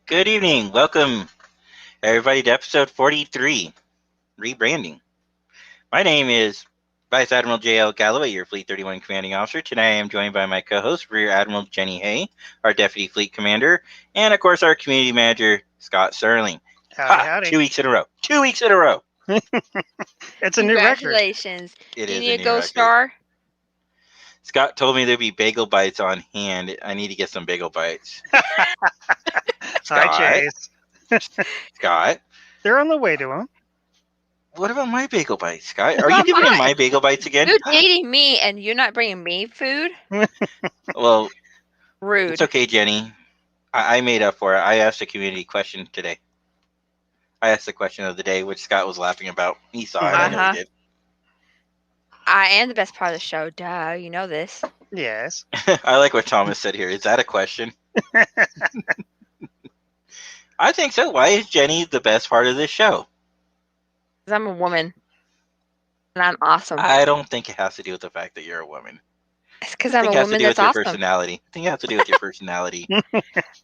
Good evening. Welcome, everybody, to episode 43, Rebranding. My name is Vice Admiral J.L. Galloway, your Fleet 31 Commanding Officer. Tonight I am joined by my co-host, Rear Admiral Jenny Hay, our Deputy Fleet Commander, and, of course, our Community Manager, Scott Serling. Howdy, Ha! howdy. 2 weeks in a row. 2 weeks in a row. It's a new record. Congratulations. It Do you is need a a new gold record. star? Scott told me there'd be bagel bites on hand. I need to get some bagel bites. Hi, Chase. Scott, They're on the way to him. what about my bagel bites, Scott? Are What you about giving him mine? my bagel bites again? You're dating me and you're not bringing me food? Well, Rude. it's okay, Jenny. I made up for it. I asked a community question today. I asked the question of the day, which Scott was laughing about. He saw it. I know he did. I am the best part of the show. Duh, you know this. Yes. I like what Thomas said here. Is that a question? I think so. Why is Jenny the best part of this show? Because I'm a woman. And I'm awesome. I don't think it has to do with the fact that you're a woman. It's because I I'm think a it has to woman do with that's your awesome. personality. I think it has to do with your personality.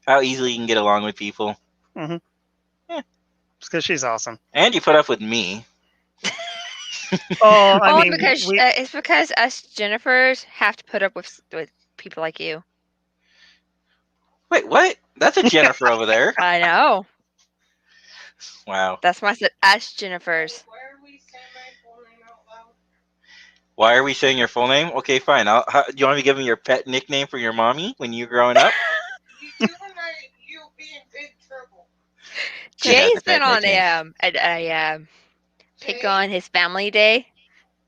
How easily you can get along with people. Mm-hmm. Yeah. It's because she's awesome. And you put up with me. Oh, I Only mean, because it's because us Jennifers have to put up with people like you. Wait, what? That's a Jennifer over there. I know. Wow. That's why I said us Jennifers. Why are we saying your full name? Okay, fine. Do you want me to give him your pet nickname for your mommy when you were growing up? You'll be in big trouble. Jay's been on a pick on his family day.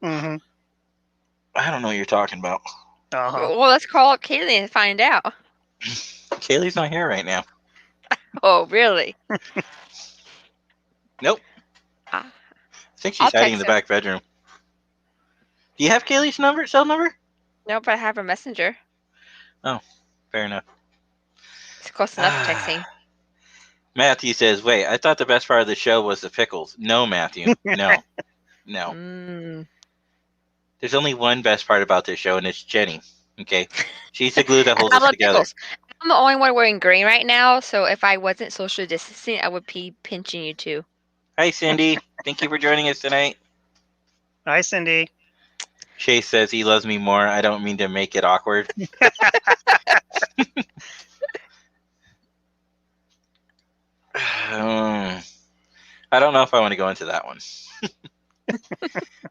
Mm-hmm. I don't know what you're talking about. Uh-huh. Well, let's call up Kaylee and find out. Kaylee's not here right now. Oh, really? Nope. Ah. I think she's I'll hiding in the text her. back bedroom. Do you have Kaylee's cell number? Nope, I have a messenger. Fair enough. It's close enough for texting. Matthew says, wait, I thought the best part of the show was the pickles. No, Matthew. No. Mm. There's only one best part about this show, and it's Jenny. Okay? She's the glue that holds I us love together. pickles. I'm the only one wearing green right now, so if I wasn't social distancing, I would be pinching you too. Hi, Cindy. Thank you for joining us tonight. Hi, Cindy. Chase says he loves me more. I don't mean to make it awkward. I don't know if I want to go into that one.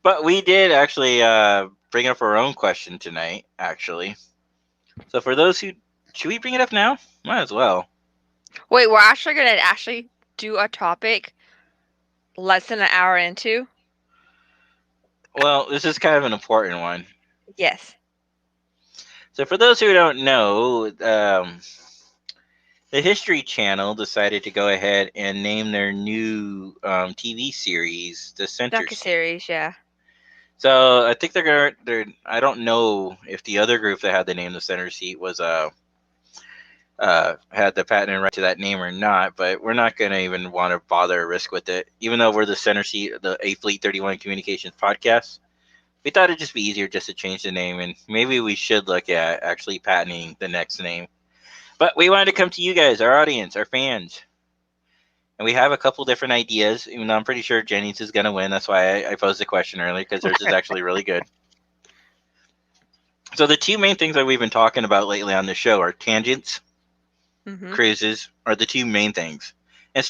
But we did actually bring up our own question tonight, actually. So for those who... Should we bring it up now? Might as well. Wait, we're actually going to do a topic less than an hour into? Well, this is kind of an important one. Yes. So for those who don't know, the History Channel decided to go ahead and name their new TV series the Center Seat. Docu-series, yeah. So I think they're I don't know if the other group that had the name the Center Seat was had the patent and right to that name or not, but we're not going to even want to bother or risk with it. Even though we're the Center Seat, the A Fleet 31 Communications podcast, we thought it'd just be easier just to change the name, and maybe we should look at actually patenting the next name. But we wanted to come to you guys, our audience, our fans. And we have a couple different ideas, even though I'm pretty sure Jenny's is going to win. That's why I posed the question earlier, because hers is actually really good. So the two main things that we've been talking about lately on the show are tangents, cruises, are the two main things. And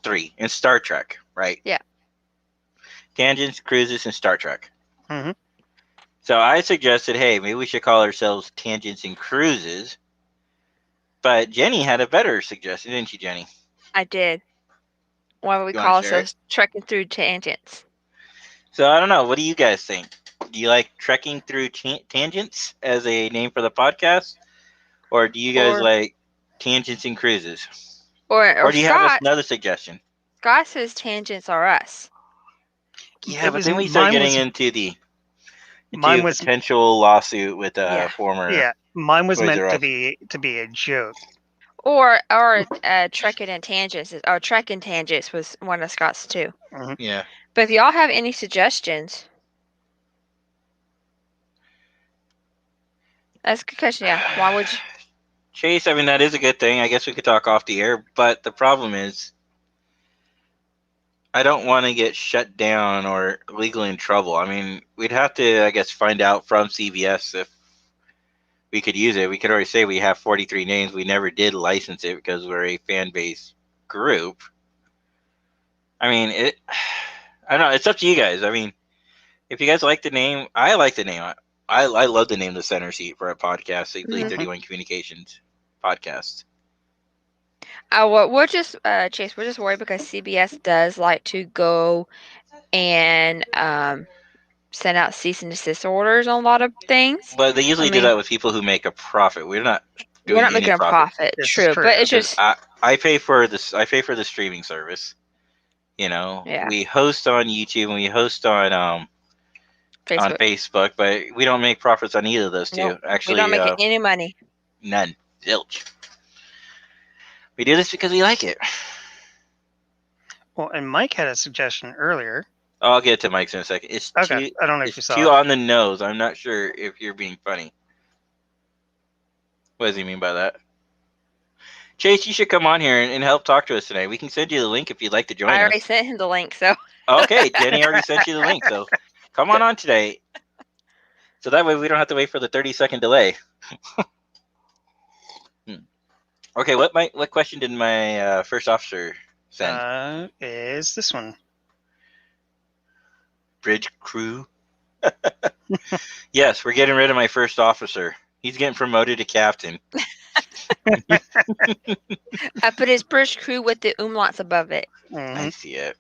three. And Star Trek, right? Yeah. Tangents, cruises, and Star Trek. Mm-hmm. So I suggested, hey, maybe we should call ourselves Tangents and Cruises. But Jenny had a better suggestion, didn't you, Jenny? I did. Why would we You call wanna share ourselves Trekking Through Tangents? So I don't know. What do you guys think? Do you like Trekking Through Tangents as a name for the podcast? Or do you guys like Tangents and Cruises? Or do you Scott, have another suggestion? Scott says tangents are us. Yeah, but then we start getting into the potential lawsuit with former. Yeah, mine was Toys meant R Us. to be a joke. Or Trekking and Tangents, or Trekking Tangents was one of Scott's too. Mm-hmm. Yeah. But if y'all have any suggestions, that's a good question. Yeah, why would you? Chase, I mean, that is a good thing. I guess we could talk off the air, but the problem is I don't want to get shut down or legally in trouble. I mean, we'd have to, I guess, find out from CVS if we could use it. We could already say we have 43 names. We never did license it because we're a fan base group. I mean, I don't know. It's up to you guys. I mean, if you guys like the name, I like the name. I love the name The Center Seat for a podcast, the Mhm. 31 Communications podcast. Well, we're just Chase. We're just worried because CBS does like to go and send out cease and desist orders on a lot of things. But they usually I do mean, that with people who make a profit. We're not we're doing not any making a profit. profit, This is true, true. but it's Because just I pay for this. I pay for the streaming service. You know, Yeah. we host on YouTube and we host on Facebook. Facebook, but we don't make profits on either of those two. Nope, Actually, we don't make any money. none. Zilch. We do this because we like it. Well, and Mike had a suggestion earlier. I'll get to Mike's in a second. It's Okay, too, I don't know if it's you saw too it. on the nose. I'm not sure if you're being funny. What does he mean by that? Chase, you should come on here and help talk to us today. We can send you the link if you'd like to join I already us. sent him the link, so Okay, Jenny already sent you the link, so come on today. So that way we don't have to wait for the 30-second delay. Okay, what question did my first officer send? Is this one. Bridge crew? Yes, we're getting rid of my first officer. He's getting promoted to captain. I put his bridge crew with the umlauts above it. I see it.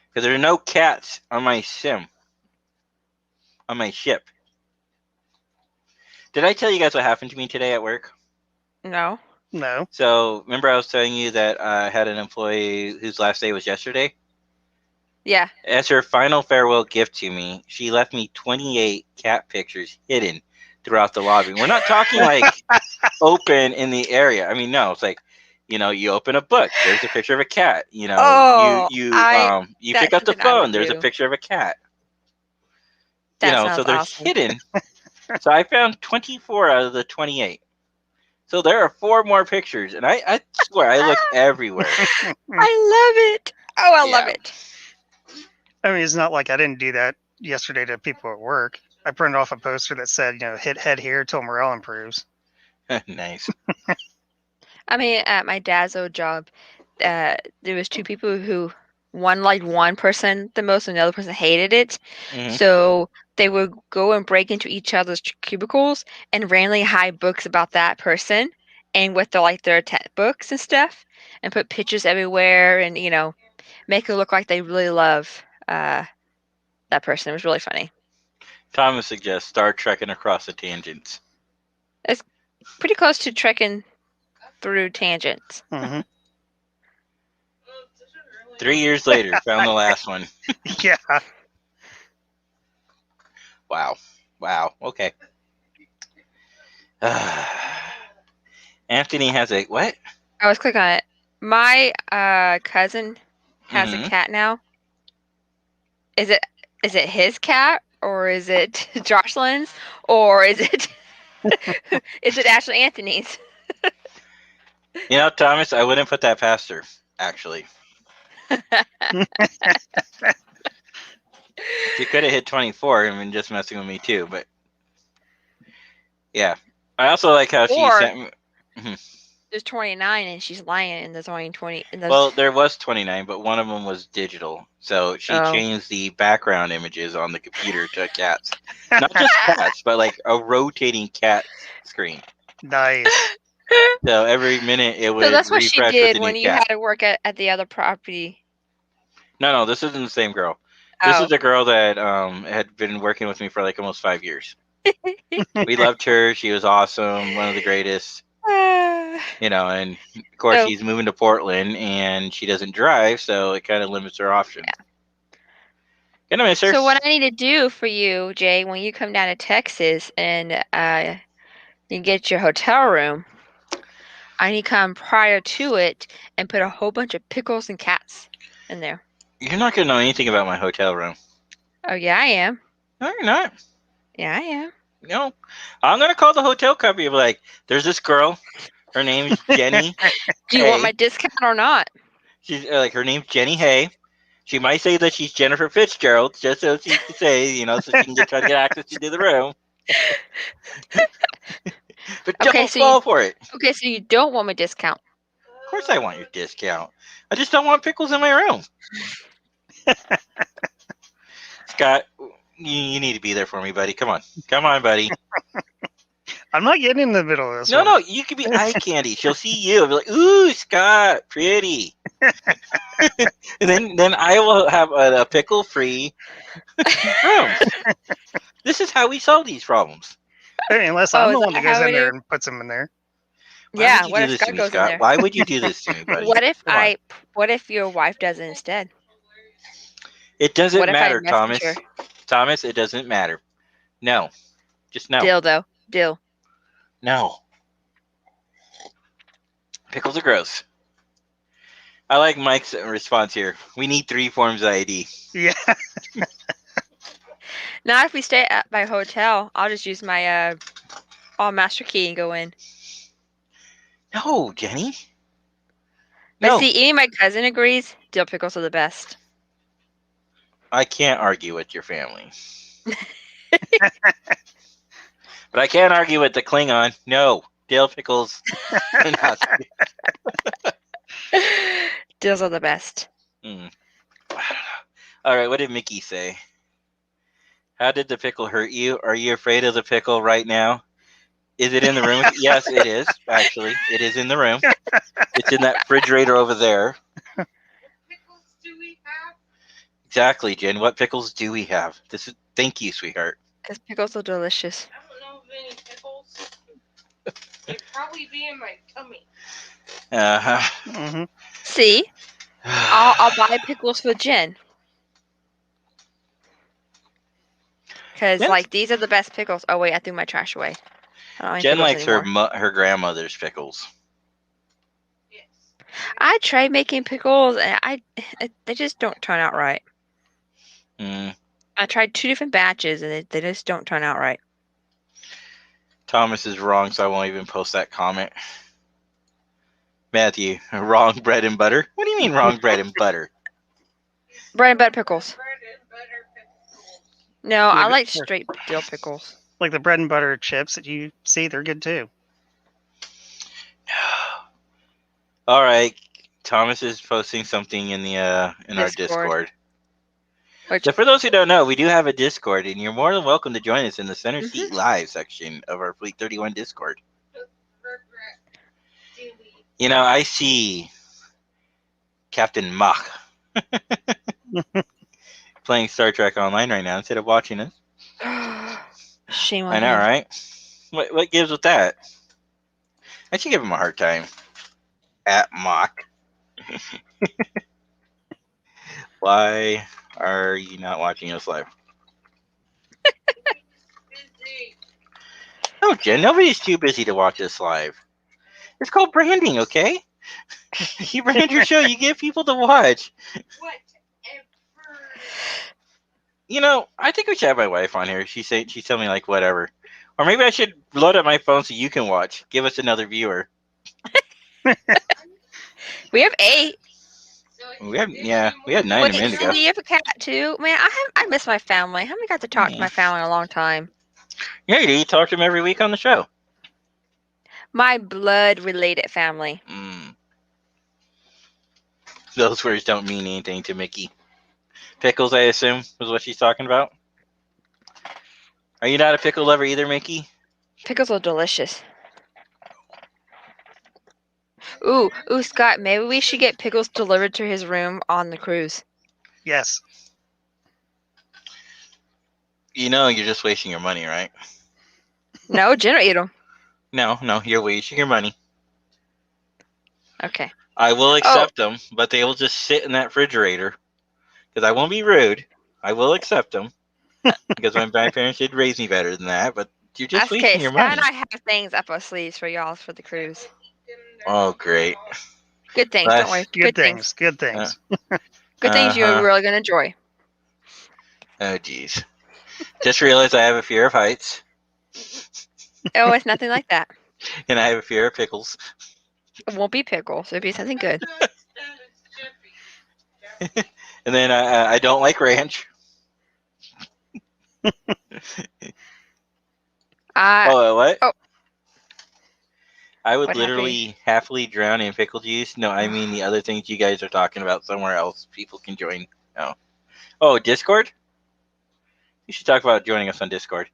Because there are no cats on my sim. On my ship. Did I tell you guys what happened to me today at work? No. No. So, remember I was telling you that I had an employee whose last day was yesterday? Yeah. As her final farewell gift to me, she left me 28 cat pictures hidden throughout the lobby. We're not talking like open in the area. I mean, no, it's like, you know, you open a book, there's a picture of a cat. You know, Oh, you that's pick up the something I would phone, there's a do. picture of a cat. That You know, sounds so they're awesome. hidden. So I found 24 out of the 28. So there are 4 more pictures, and I swear I look everywhere. I love it. Oh, I love Yeah. it. I mean, it's not like I didn't do that yesterday to people at work. I printed off a poster that said, hit head here till morale improves. Nice. I mean, at my dad's old job, there was 2 people who one liked one person the most and the other person hated it. Mhm. So they would go and break into each other's cubicles and randomly hide books about that person and with their textbooks and stuff and put pictures everywhere and, make it look like they really love that person. It was really funny. Thomas suggests Star Trekking across the tangents. Pretty close to trekking through tangents. Mm-hmm. 3 years later, found the last one. Yeah. Wow. Okay. Anthony has a what? I was clicking on it. My cousin has Mhm. a cat now. Is it his cat or is it Jocelyn's or is it is it Ashley Anthony's? You know, Thomas, I wouldn't put that past her, actually. She could have hit 24 and been just messing with me too, but yeah. I also like how she Or- sent me. There's 29 and she's lying and there's only 20. And there's, Well, there was 29, but one of them was digital. So she Oh. changed the background images on the computer to cats. Not just cats, but like a rotating cat screen. Nice. So every minute it would so that's what she refresh with did a when new you cat. had to work at the other property. No, this isn't the same girl. This Oh. is the girl that had been working with me for like almost 5 years. We loved her. She was awesome. One of the greatest. You know, and of course So- she's moving to Portland and she doesn't drive, so it kind of limits her options. Gonna miss her. So what I need to do for you, Jay, when you come down to Texas and you get your hotel room, I need to come prior to it and put a whole bunch of pickles and cats in there. You're not gonna know anything about my hotel room. Oh yeah, I am. No, you're not. Yeah, I am. No, I'm gonna call the hotel company. And be like, there's this girl. Her name's Jenny. Do you want Hey, my discount or not? she's like her name's Jenny Hay. She might say that she's Jennifer Fitzgerald, just so she can say, so she can try to get access to the room. But Okay, don't so fall for it. you don't want my discount. Of course, I want your discount. I just don't want pickles in my room. Scott, you need to be there for me, buddy. Come on, buddy. I'm not getting in the middle of this No, one. no, you can be eye candy. She'll see you and be like, "Ooh, Scott, pretty." and then I will have a pickle-free room. This is how we solve these problems. Unless Oh, I'm is the one that that goes how in it there is? and puts them in there. Why Yeah. would you What do if this to Scott me, goes in Scott? there? Why would you do this to me, buddy? What if Come on. your wife does it instead? It doesn't What if I matter, message Thomas. her? Thomas, it doesn't matter. No. Just no. Deal. No. Pickles are gross. I like Mike's response here. We need 3 forms of ID. Yeah. Now, if we stay at my hotel, I'll just use my all master key and go in. No, Jenny. But No. see, even my cousin agrees. Dill pickles are the best. I can't argue with your family. But I can't argue with the Klingon. No. Dill pickles are not. Dills are the best. I don't know. All right, what did Mickey say? How did the pickle hurt you? Are you afraid of the pickle right now? Is it in the room? Yes, it is. Actually, it is in the room. It's in that refrigerator over there. What pickles do we have? Exactly, Jen. What pickles do we have? Thank you, sweetheart. Because pickles are delicious. I don't know of any pickles. They'd probably be in my tummy. Uh-huh. hmm See, I'll buy pickles for Jen. Because Jen's- like these are the best pickles. Oh wait, I threw my trash away. I don't have any Jen pickles likes anymore. her grandmother's pickles. Yes. I tried making pickles and they just don't turn out right. Mm. I tried 2 different batches and they just don't turn out right. Thomas is wrong, so I won't even post that comment. Matthew, wrong bread and butter? What do you mean wrong bread and butter? Bread and butter pickles. Bread and butter pickles. No, Yeah, I but like they're- straight dill pickles. Like the bread and butter chips that you see, they're good too. All right, Thomas is posting something in the in our Discord. Discord. Which So for those who don't know, we do have a Discord, and you're more than welcome to join us in the Center Mhm. Seat Live section of our Fleet 31 Discord. Regret. Delete. I see Captain Mach playing Star Trek Online right now instead of watching us. shame on I know, him. right? What gives with that? I should give him a hard time. At Mach. Why are you not watching us live? Busy. No, Jen, nobody's too busy to watch us live. It's called branding, okay? You brand your show, you get people to watch. Whatever. I think we should have my wife on here. She's telling me like whatever. Or maybe I should load up my phone so you can watch. Give us another viewer. We have 8. So We had 9 a Wait, minute ago. Cindy, you have a cat too? Man, I miss my family. I haven't got to talk to my family in a long time. Yeah, you talk to them every week on the show. My blood-related family. Those words don't mean anything to Mickey. Pickles, I assume, was what she's talking about. Are you not a pickle lover either, Mickey? Pickles are delicious. Ooh, Scott, maybe we should get pickles delivered to his room on the cruise. Yes. You're just wasting your money, right? No, Jen will eat them. No, you're wasting your money. Okay. I will accept them, but they will just sit in that refrigerator. Because I won't be rude. I will accept them. Because my parents did raise me better than that, but you're just Okay, wasting your Scott money. and I have things up our sleeves for y'all for the cruise. Oh, great. Good things, don't worry. Good things. Good things. Good things you're Uh-huh. really going to enjoy. Oh, geez. Just realized I have a fear of heights. Oh, it's nothing like that. And I have a fear of pickles. It won't be pickles. It'll be something good. And then I don't like ranch. What? Oh. I would What happened? literally happily drown in pickle juice. No, I mean the other things you guys are talking about somewhere else. People can join. Oh, Discord? You should talk about joining us on Discord.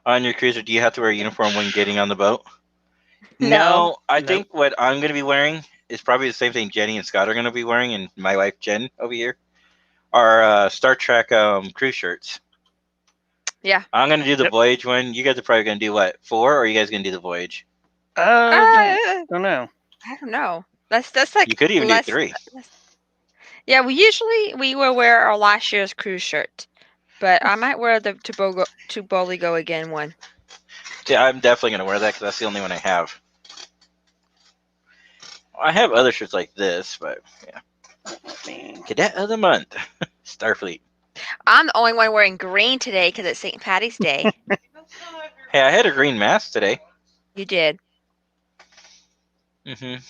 On your cruiser, do you have to wear a uniform when getting on the boat? No. I Nope. think what I'm going to be wearing is probably the same thing Jenny and Scott are going to be wearing, and my wife Jen over here are Star Trek cruise shirts. Yeah. I'm going to do the Yep. voyage one. You guys are probably going to do what? 4, or are you guys going to do the voyage? Don't know. I don't know. That's like You could even less, do 3. Yeah, we will wear our last year's cruise shirt, but I might wear the to Bowley Go Again one. Yeah, I'm definitely going to wear that because that's the only one I have. I have other shirts like this, but yeah. Cadet of the Month, Starfleet. I'm the only one wearing green today because it's St. Patty's Day. Hey, I had a green mask today. You did. Mm-hmm.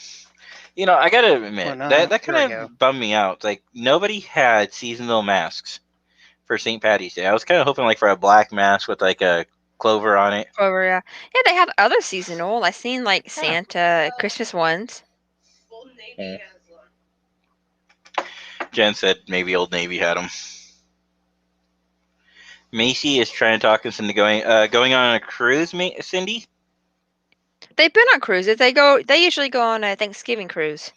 You know, I gotta admit Well, no, that here we kind go. of bummed me out. Like nobody had seasonal masks for St. Patty's Day. I was kind of hoping like for a black mask with like a clover on it. Over, yeah, they have other seasonal. I seen like Santa Christmas ones. Old Navy has one. Jen said maybe Old Navy had them. Macy is trying to talk us into going on a cruise. Cindy. They've been on cruises. They usually go on a Thanksgiving cruise.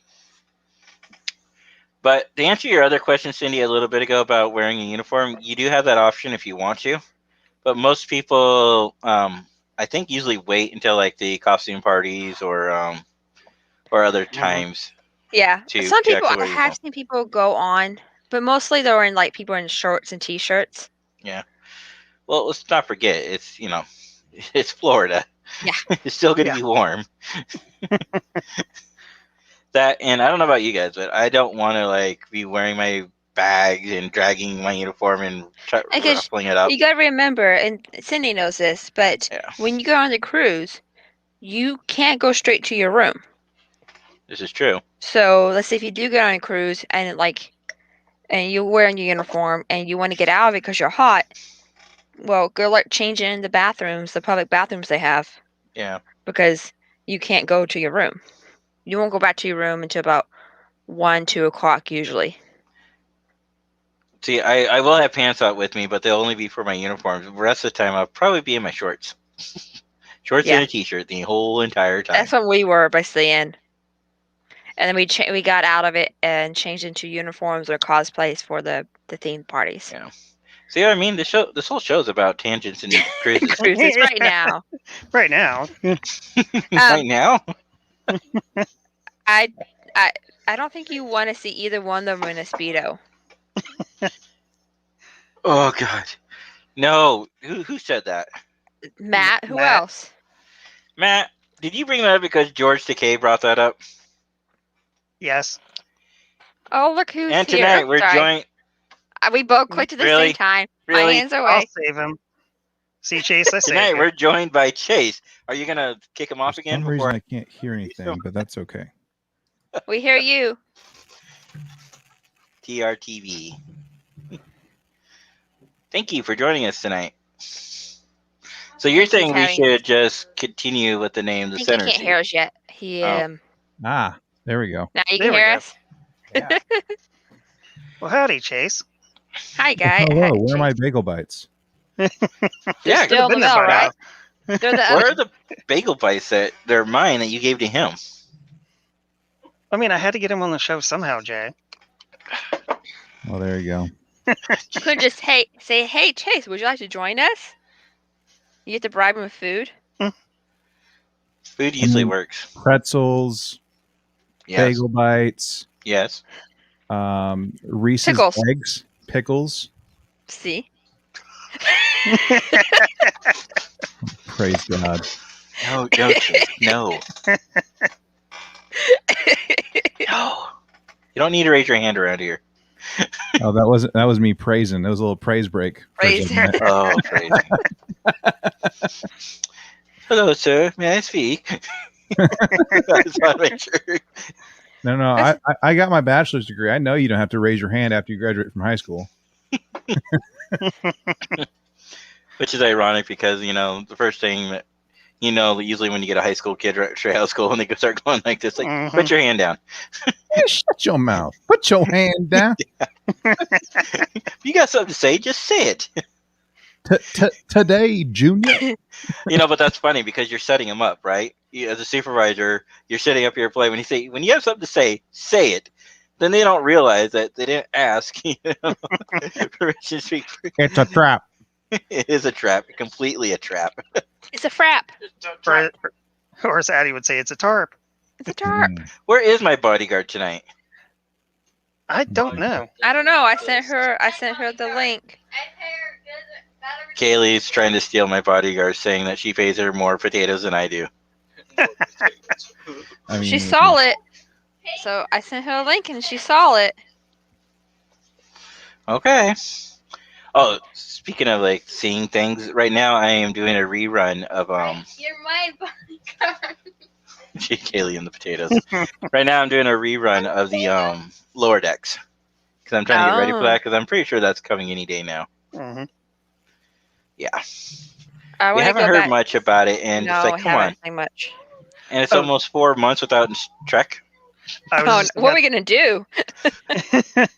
But to answer your other question, Cindy, a little bit ago about wearing a uniform, you do have that option if you want to. But most people, I think, usually wait until like the costume parties or other times. Yeah, To some people actually wear I have seen people go on, but mostly they're in like people in shorts and t-shirts. Yeah. Well, let's not forget it's it's Florida. Yeah. It's still going to be warm. That, and I don't know about you guys, but I don't want to like be wearing my bags and dragging my uniform and ruffling it up. You gotta remember, and Cindy knows this, but when you go on the cruise, you can't go straight to your room. This is true. So let's say if you do go on a cruise and you're wearing your uniform and you want to get out of it because you're hot, well, go like change in the bathrooms, the public bathrooms they have. Yeah. Because you can't go to your room. You won't go back to your room until about 1, 2 o'clock usually. See, I will have pants out with me, but they'll only be for my uniforms. The rest of the time, I'll probably be in my shorts. Shorts and a t-shirt the whole entire time. That's what we were basically in. And then we got out of it and changed into uniforms or cosplays for the theme parties. Yeah. See what I mean? This whole show is about tangents and cruises. Cruises right now. Right now. Right now? I don't think you want to see either one of them in a Speedo. Oh God. No. Who said that? Matt, who else? Matt, did you bring that up because George Takei brought that up? Yes. Oh, look who's here. And tonight we're joined. We both clicked at the same time. Really? My hands are away. I'll save him. See, Chase, I saved Tonight you. we're joined by Chase. Are you gonna kick him off For again? some reason I can't hear anything, but that's okay. We hear you. TRTV. Thank you for joining us tonight. So you're saying we should just continue with the name the center? He can't hear us yet. There we go. Now you can hear us. Yeah. Well, howdy, Chase. Hi, guys. Hello, where are my bagel bites? Yeah, still in the middle, right? Where are the bagel bites they're mine that you gave to him? I mean, I had to get him on the show somehow, Jay. Well, there you go. You could just say, hey, Chase, would you like to join us? You get to bribe him with food. Food usually works. Pretzels, bagel bites. Yes. Reese's eggs, pickles. See? Praise God. No, Chase, no. No. You don't need to raise your hand around here. Oh, that was me praising. That was a little praise break. Praise. Oh, praise. Hello, sir. May I speak? I just want to make sure. No, I got my bachelor's degree. I know you don't have to raise your hand after you graduate from high school. Which is ironic because, the first thing that, usually when you get a high school kid right straight out of school and they start going like this, like, put your hand down. Yeah, shut your mouth. Put your hand down. If you got something to say, just say it. Today, Junior. But that's funny because you're setting him up, right? As a supervisor, you're setting up your play. When you have something to say it. Then they don't realize that they didn't ask permission to speak. It's a trap. It is a trap. Completely a trap. It's a frap. Or as Addie would say, it's a tarp. It's a tarp. Where is my bodyguard tonight? I don't know. I don't know. I sent her the link. Kaylee's trying to steal my bodyguard, saying that she pays her more potatoes than I do. She saw it. So I sent her a link and she saw it. Okay. Oh, speaking of like seeing things, right now I am doing a rerun of You're my bodyguard. Kaylee and the potatoes. Right now I'm doing a rerun of the Lower Decks because I'm trying to get ready for that because I'm pretty sure that's coming any day now. Mm-hmm. Yeah. We haven't heard much about it, and no, it's like, come on. Much. And it's almost 4 months without Trek. What are we gonna do?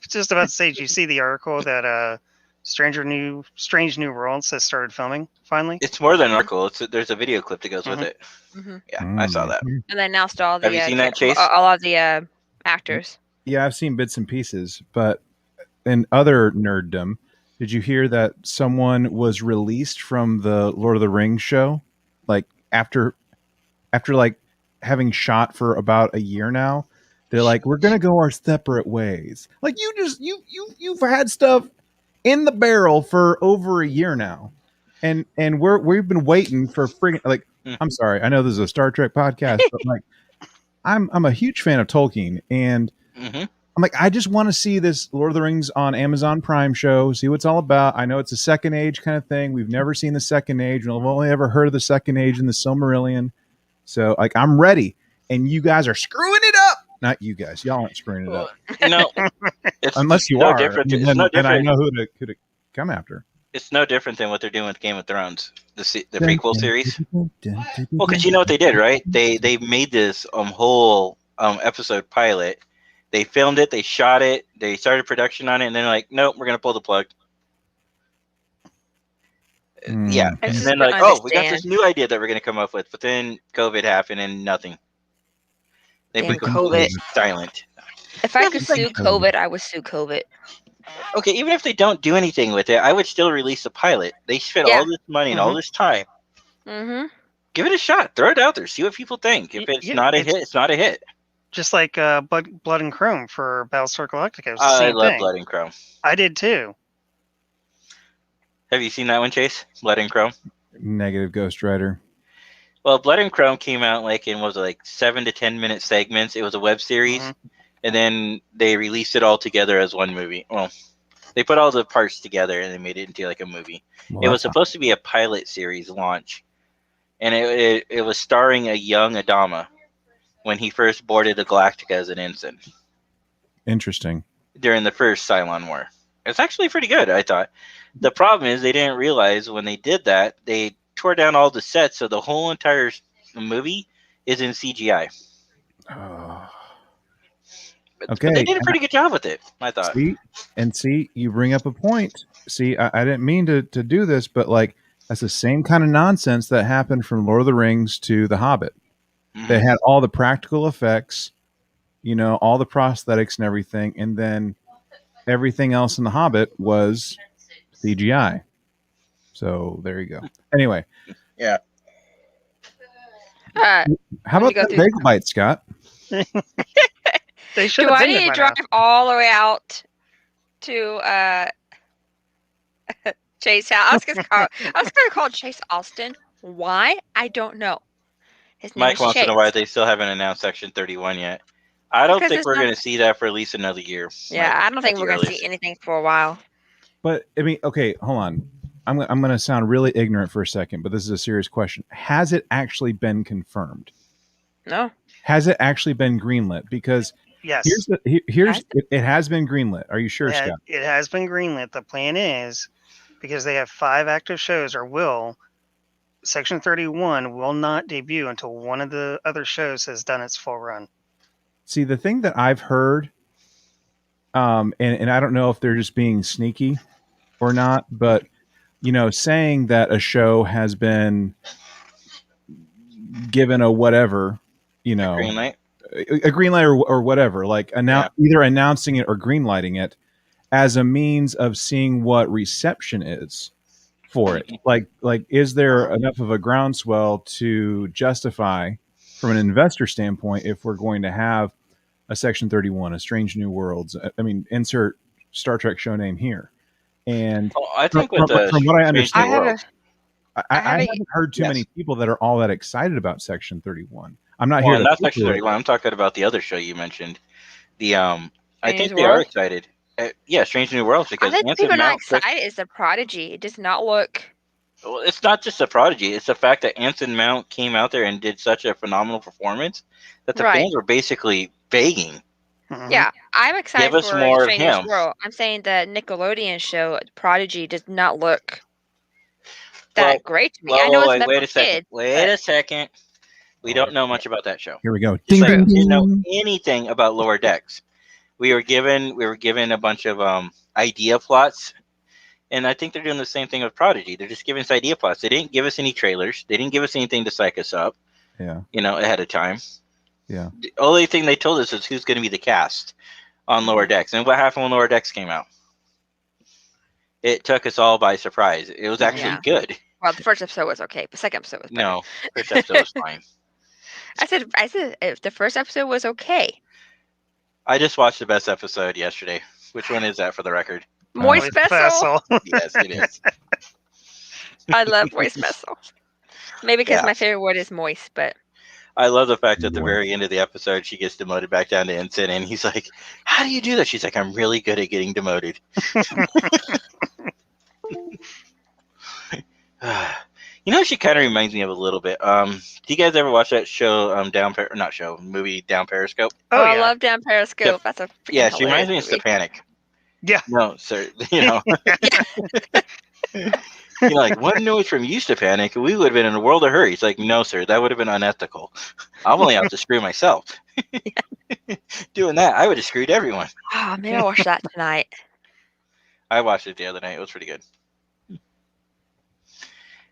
Just about to say, did you see the article that Strange New Worlds has started filming finally? It's more than an article. There's a video clip that goes with it. Mm-hmm. Yeah, I saw that. And they announced all the. Have you seen that, Chase? All of the actors. Yeah, I've seen bits and pieces, but in other nerddom, did you hear that someone was released from the Lord of the Rings show, like after like having shot for about a year now? They're like, we're gonna go our separate ways. Like you've had stuff in the barrel for over a year now, and we've been waiting for friggin' like. I'm sorry, I know this is a Star Trek podcast, but like, I'm a huge fan of Tolkien, and I'm like, I just want to see this Lord of the Rings on Amazon Prime show, see what it's all about. I know it's a Second Age kind of thing. We've never seen the Second Age, and I've only ever heard of the Second Age in the Silmarillion. So like, I'm ready, and you guys are screwing it up. Not you guys. Y'all aren't screwing it up. It's unless you no are. Different. Then, it's no different. Then I know who to come after. It's no different than what they're doing with Game of Thrones, the prequel series. Well, because you know what they did, right? They made this whole episode pilot. They filmed it, they shot it, they started production on it, and then like, nope, we're gonna pull the plug. Yeah, and then like, we got this new idea that we're gonna come up with, but then COVID happened and nothing. They put COVID silent. If I could sue COVID, I would sue COVID. Okay, even if they don't do anything with it, I would still release a pilot. They spent all this money and all this time. Mm-hmm. Give it a shot. Throw it out there. See what people think. If it's not a hit, it's not a hit. Just like Blood and Chrome for Battlestar Galactica. I love Blood and Chrome. I did too. Have you seen that one, Chase? Blood and Chrome? Negative, Ghost Rider. Well, Blood and Chrome came out like in 7 to 10 minute segments. It was a web series, and then they released it all together as one movie. Well, they put all the parts together and they made it into like a movie. Well, it was supposed to be a pilot series launch, and it was starring a young Adama when he first boarded the Galactica as an ensign. Interesting. During the first Cylon War. It's actually pretty good, I thought. The problem is they didn't realize when they did that, they tore down all the sets, so the whole entire movie is in CGI. Okay. But they did a pretty good job with it, I thought. See, you bring up a point. See, I didn't mean to do this, but like that's the same kind of nonsense that happened from Lord of the Rings to The Hobbit. They had all the practical effects, all the prosthetics and everything, and then everything else in The Hobbit was CGI. So there you go. Anyway. Yeah. How about that bagel bite, Scott? They should. Do I need to drive all the way out to Chase house? I was gonna call Chase Austin. Why? I don't know. His name Mike wants to know why they still haven't announced Section 31 yet. I don't think we're going to see that for at least another year. Yeah, I don't think we're going to see anything for a while. But I mean, okay, hold on. I'm going to sound really ignorant for a second, but this is a serious question. Has it actually been confirmed? No. Has it actually been greenlit? Because Yes, it has been greenlit. Are you sure, Scott? it has been greenlit. The plan is, because they have 5 active shows, Section 31 will not debut until one of the other shows has done its full run. See, the thing that I've heard, and I don't know if they're just being sneaky or not, but saying that a show has been given a whatever, Green light. a green light or whatever, like Yeah. either announcing it or green lighting it as a means of seeing what reception is for it. Like is there enough of a groundswell to justify from an investor standpoint if we're going to have a Section 31, a Strange New Worlds? I mean, insert Star Trek show name here. And Well, I think with the from what I Strange understand, New Worlds, I have a- haven't heard too Yes. many people that are all that excited about Section 31. I'm not well, here to not poo-poo Section it. 31. I'm talking about the other show you mentioned. The I Strange think New they are Worlds? excited. Yeah, Strange New Worlds, I because think Anson people are not Mount. excited. It's the Prodigy. It does not look. Well, it's not just a prodigy. It's the fact that Anson Mount came out there and did such a phenomenal performance that the Right. fans were basically begging. Mhm. Yeah, I'm excited Give us for more of Strange New him. World. I'm saying the Nickelodeon show Prodigy does not look Well, that great to me. I know it's meant wait for a second. kids. Wait but- a second. We don't know much about that show. Here we go. Just Ding, like ding, we didn't know ding. anything about Lower Decks. We were given a bunch of idea plots, and I think they're doing the same thing with Prodigy. They're just giving us idea plots. They didn't give us any trailers. They didn't give us anything to psych us up, Yeah. ahead of time. Yeah. The only thing they told us is who's going to be the cast on Lower Decks, and what happened when Lower Decks came out. It took us all by surprise. It was actually Yeah. good. Well, the first episode was okay, but second episode was better. No, first episode was fine. I said if the first episode was okay. I just watched the best episode yesterday. Which one is that for the record? Moist vessel. Yes, it is. I love moist vessel. Maybe because Yeah. my favorite word is moist, but I love the fact that at the Boy. very end of the episode, she gets demoted back down to ensign, and he's like, "How do you do that?" She's like, "I'm really good at getting demoted." She kind of reminds me of a little bit. Do you guys ever watch that show, movie Down Periscope? Oh, I yeah. love Down Periscope. That's a freaking Yeah, she reminds me hilarious of movie. Stepanik. Yeah. No, sir. Like, one noise from you, Stepanik, we would have been in a world of hurry. He's like, no, sir, that would have been unethical. I'm only out to screw myself. Doing that, I would have screwed everyone. Oh, maybe I'll watch that tonight. I watched it the other night. It was pretty good.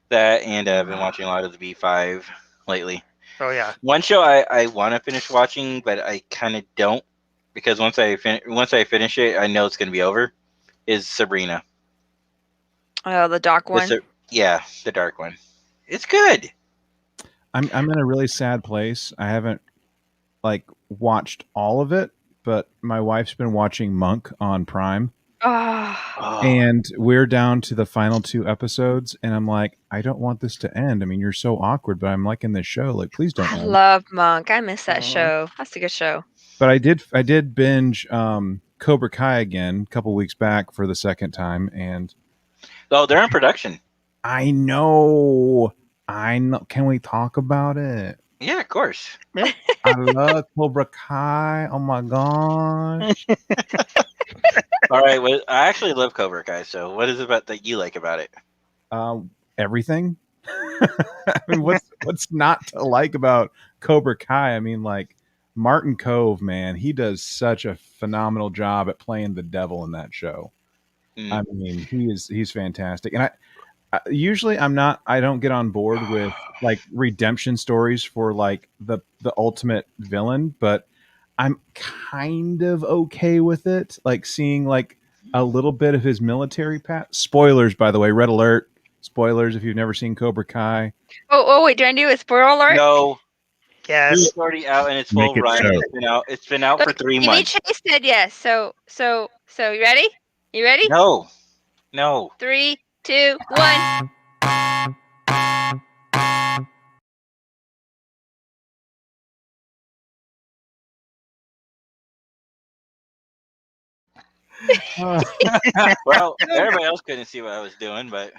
That, and I've been watching a lot of the B5 lately. Oh, yeah. One show I want to finish watching, but I kind of don't, because once I finish it, I know it's going to be over, is Sabrina. Oh, the dark one. The dark one. It's good. I'm in a really sad place. I haven't watched all of it, but my wife's been watching Monk on Prime. Oh, And we're down to the final 2 episodes, and I'm like, I don't want this to end. I mean, you're so awkward, but I'm liking this show. Like, please don't I end. love Monk. I miss that Mhm. show. That's a good show. But I did binge Cobra Kai again a couple weeks back for the second time, and Oh, they're in production. I know. Can we talk about it? Yeah, of course. I love Cobra Kai. Oh my gosh. All right. Well, I actually love Cobra Kai. So, what is it about that you like about it? Everything. I mean, what's not to like about Cobra Kai? I mean, like Martin Cove, man, he does such a phenomenal job at playing the devil in that show. I mean, he's fantastic. And I usually I don't get on board with like redemption stories for like the ultimate villain, but I'm kind of okay with it. Like seeing like a little bit of his military past. Spoilers, by the way, red alert. Spoilers if you've never seen Cobra Kai. Oh, wait. Do I do a spoiler alert? No, Yes. it's already out and it's full Make it run. so. It's been out for 3 Jimmy months. Chase said yes. So you ready? You ready? No. 3, 2, 1. Well, everybody else couldn't see what I was doing, but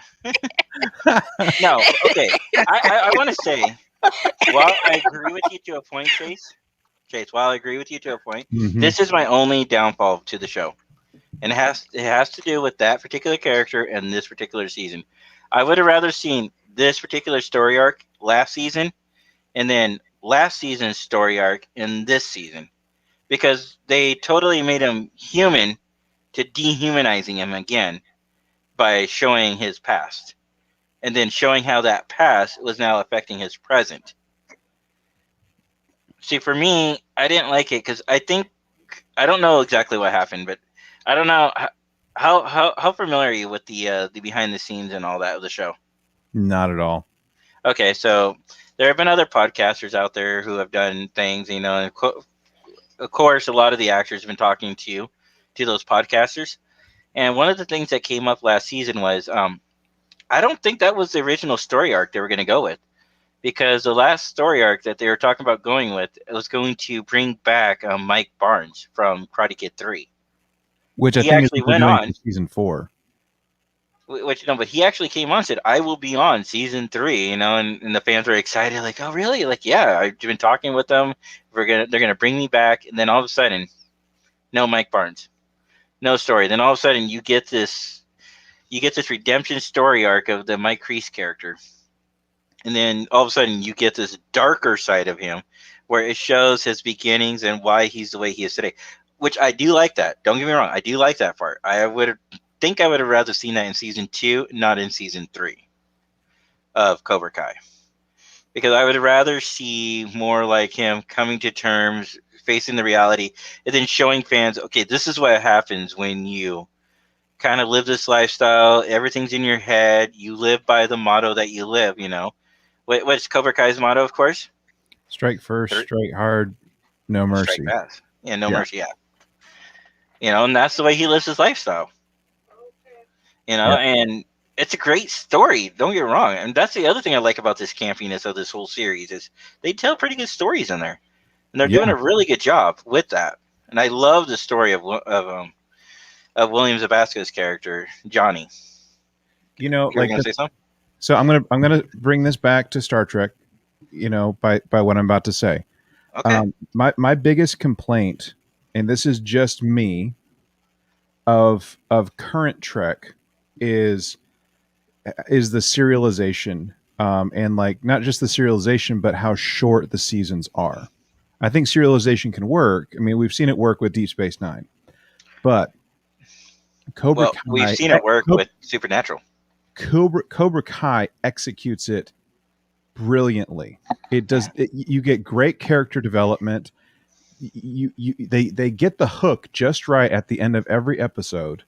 no. Okay, I want to say, while I agree with you to a point, Chase, while I agree with you to a point, Mhm. this is my only downfall to the show, and it has to do with that particular character and this particular season. I would have rather seen this particular story arc last season, and then last season's story arc in this season, because they totally made him human to dehumanizing him again by showing his past, and then showing how that past was now affecting his present. See, for me, I didn't like it because I don't know exactly what happened, but I don't know how familiar are you with the behind the scenes and all that of the show? Not at all. Okay, so there have been other podcasters out there who have done things, and of course, a lot of the actors have been talking to those podcasters. And one of the things that came up last season was, I don't think that was the original story arc they were going to go with, because the last story arc that they were talking about going with was going to bring back Mike Barnes from Karate Kid 3. Which I He think is actually what they're went doing on, for season 4. which but he actually came on and said, "I will be on season 3," and the fans were excited, like, "Oh, really?" Like, yeah, I've been talking with them. They're gonna bring me back, and then all of a sudden, no Mike Barnes, no story. Then all of a sudden, you get this redemption story arc of the Mike Kreese character, and then all of a sudden, you get this darker side of him, where it shows his beginnings and why he's the way he is today. Which I do like that. Don't get me wrong, I do like that part. I would have rather seen that in season 2, not in season 3 of Cobra Kai, because I would rather see more like him coming to terms, facing the reality, and then showing fans, okay, this is what happens when you kind of live this lifestyle. Everything's in your head. You live by the motto that you live. What's Cobra Kai's motto? Of course, Strike first, Thir- strike hard, no strike mercy. fast. Yeah, no Yeah. mercy. Yeah, and that's the way he lives his lifestyle. Yeah. And it's a great story. Don't get me wrong, and that's the other thing I like about this campiness of this whole series is they tell pretty good stories in there, and they're doing Yeah. a really good job with that. And I love the story of William Zabasco's character Johnny. You know, You were like gonna say something? so I'm gonna bring this back to Star Trek, by what I'm about to say. Okay. My biggest complaint, and this is just me, of current Trek is the serialization, and like not just the serialization, but how short the seasons are. I think serialization can work. I mean, we've seen it work with Deep Space Nine, but Cobra Well, we've Kai, seen it work with Supernatural. Cobra Kai executes it brilliantly. It does. You get great character development. They get the hook just right at the end of every episode,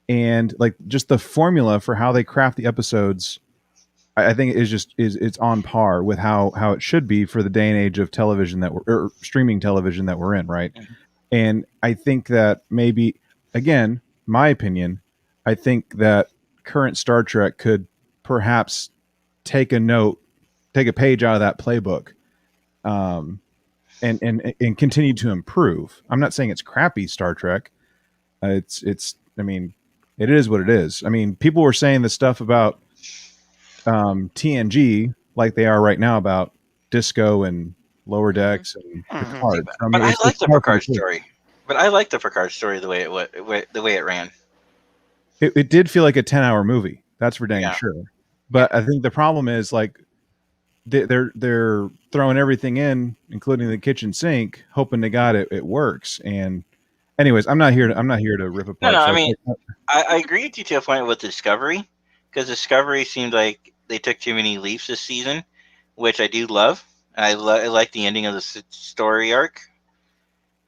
and like just the formula for how they craft the episodes, I think it's on par with how it should be for the day and age of television or streaming television that we're in, right? Mhm. And I think that maybe, again, my opinion, I think that current Star Trek could perhaps take a page out of that playbook, um, and continue to improve. I'm not saying it's crappy Star Trek. It's. I mean, it is what it is. I mean, people were saying the stuff about TNG like they are right now about Disco and Lower Decks and Mhm. See, Picard. I but mean, I like it's the far from the Picard truth. story. But I like the Picard story the way the way it ran. It did feel like a 10-hour movie. That's for dang Yeah. sure. Yeah. But I think the problem is like they're throwing everything in, including the kitchen sink, hoping to God it works. And anyways, I'm not here to rip No, apart. no. I So mean, I agree with you to a point with Discovery, because Discovery seemed like they took too many leaps this season, which I do love. I like the ending of the story arc,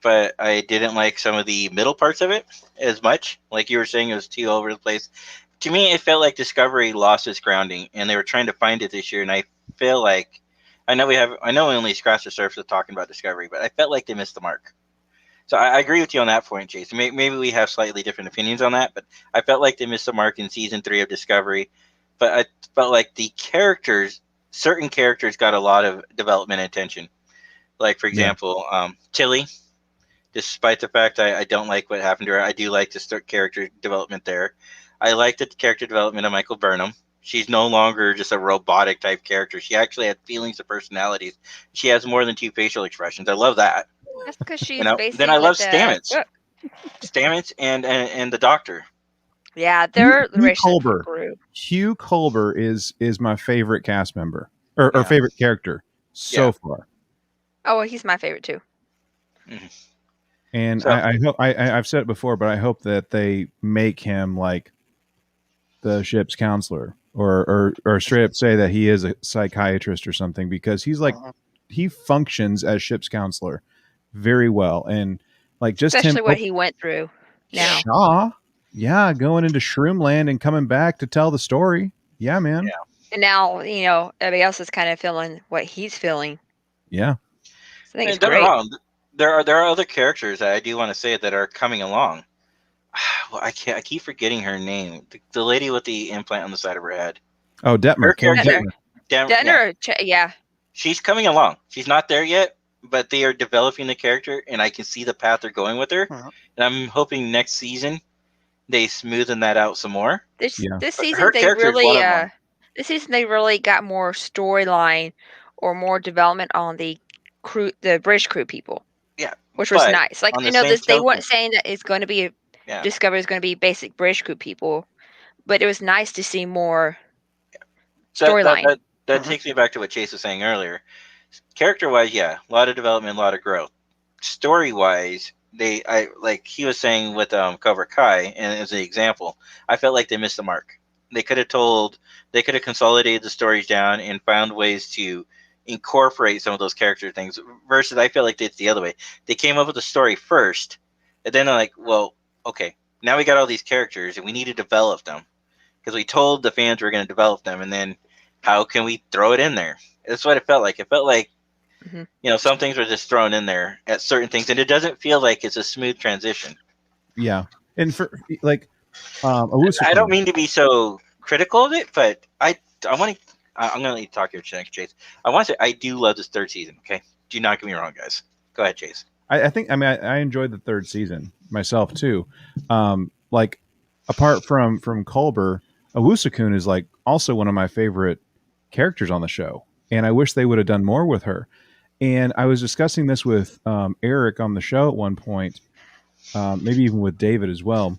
but I didn't like some of the middle parts of it as much. Like you were saying, it was too over the place. To me, it felt like Discovery lost its grounding, and they were trying to find it this year. And I feel like I know we only scratched the surface of talking about Discovery, but I felt like they missed the mark. So I agree with you on that point, Jason. Maybe we have slightly different opinions on that, but I felt like they missed the mark in season 3 of Discovery. But I felt like certain characters got a lot of development and attention. Like, for yeah, example, Tilly Despite the fact I don't like what happened to her, I do like the character development there. I like the character development of Michael Burnham. She's no longer just a robotic type character. She actually had feelings and personalities. She has more than two facial expressions. I love that. That's because she's Then basically I love what the Stamets. book. Stamets and the Doctor. Yeah, their Hugh relationship Culber. grew. Hugh Culber is my favorite cast member or Yeah. favorite character so far. Oh, well, he's my favorite too. And So- I hope I've said it before, but I hope that they make him like the ship's counselor, or straight up say that he is a psychiatrist or something, because he's like he functions as ship's counselor very well, and like just Especially him what he went through now. Shaw, yeah, going into Shroomland and coming back to tell the story. Yeah, man. And now, everybody else is kind of feeling what he's feeling. Yeah. So I think it's don't get me great. wrong. There are other characters that I do want to say that are coming along. Well, I keep forgetting her name. The lady with the implant on the side of her head. Oh, Detmer. Her Karen character- Detmer. Denner, yeah. She's coming along. She's not there yet, but they are developing the character, and I can see the path they're going with her. Uh-huh. And I'm hoping next season they smoothen that out some more. This Yeah. this Her season they character is really one of them. this season they really got more storyline or more development on the British crew people. Yeah, Which was but nice. Like on the same they token- weren't saying that it's going to be Yeah. Discovery is going to be basic British crew people, but it was nice to see more So storyline. that takes me back to what Chase was saying earlier. Character-wise, yeah, a lot of development, a lot of growth. Story-wise, like he was saying with Cobra Kai, and as an example, I felt like they missed the mark. They could have consolidated the stories down and found ways to incorporate some of those character things. Versus, I feel like it's the other way. They came up with the story first, and then they're like, well, okay, now we got all these characters, and we need to develop them because we told the fans we're going to develop them, and then how can we throw it in there? That's what it felt like. It felt like, some things were just thrown in there at certain things, and it doesn't feel like it's a smooth transition. Yeah. And for like I don't mean to be so critical of it, but I'm going to let you talk here, Chase. I want to say I do love this third season, okay? Do not get me wrong, guys. Go ahead, Chase. I think I enjoyed the third season myself too. Like apart from Culber, Owusu-kun is like also one of my favorite characters on the show, and I wish they would have done more with her. And I was discussing this with Eric on the show at one point, maybe even with David as well,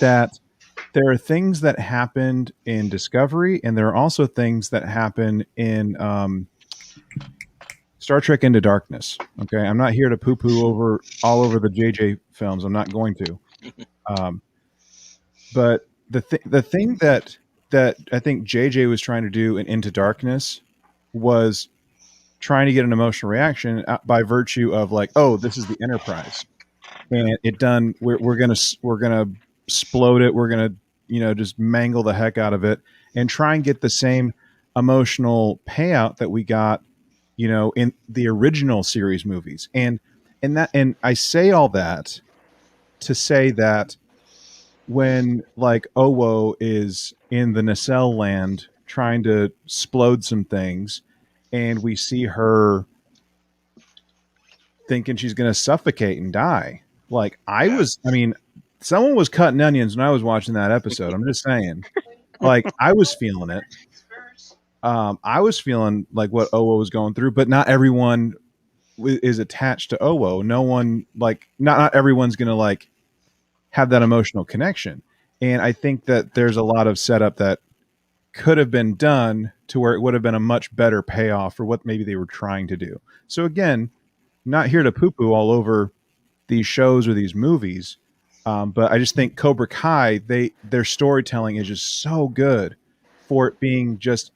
that there are things that happened in Discovery, and there are also things that happen in Star Trek Into Darkness. Okay, I'm not here to poo-poo all over the JJ films. I'm not going to. But the thing that I think JJ was trying to do in Into Darkness was trying to get an emotional reaction by virtue of like, oh, this is the Enterprise, and it done. We're gonna explode it. We're gonna just mangle the heck out of it and try and get the same emotional payout that we got in the original series movies. And I say all that to say that when like Owo is in the nacelle land trying to explode some things, and we see her thinking she's going to suffocate and die. Like someone was cutting onions when I was watching that episode. I'm just saying, like I was feeling it. I was feeling like what Owo was going through, but not everyone is attached to Owo. No one not everyone's going to like have that emotional connection. And I think that there's a lot of setup that could have been done to where it would have been a much better payoff for what maybe they were trying to do. So again, not here to poo-poo all over these shows or these movies, but I just think Cobra Kai, their storytelling is just so good for it being just,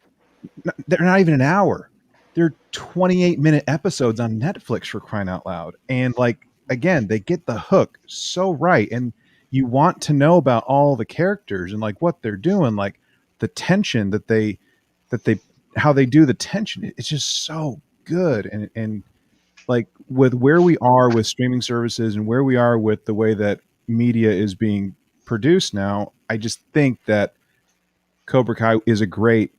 they're not even an hour. They're 28-minute episodes on Netflix, for crying out loud. And like, again, they get the hook so right. And you want to know about all the characters and like what they're doing, like the tension that they how they do the tension. It's just so good. And like with where we are with streaming services and where we are with the way that media is being produced now, I just think that Cobra Kai is a great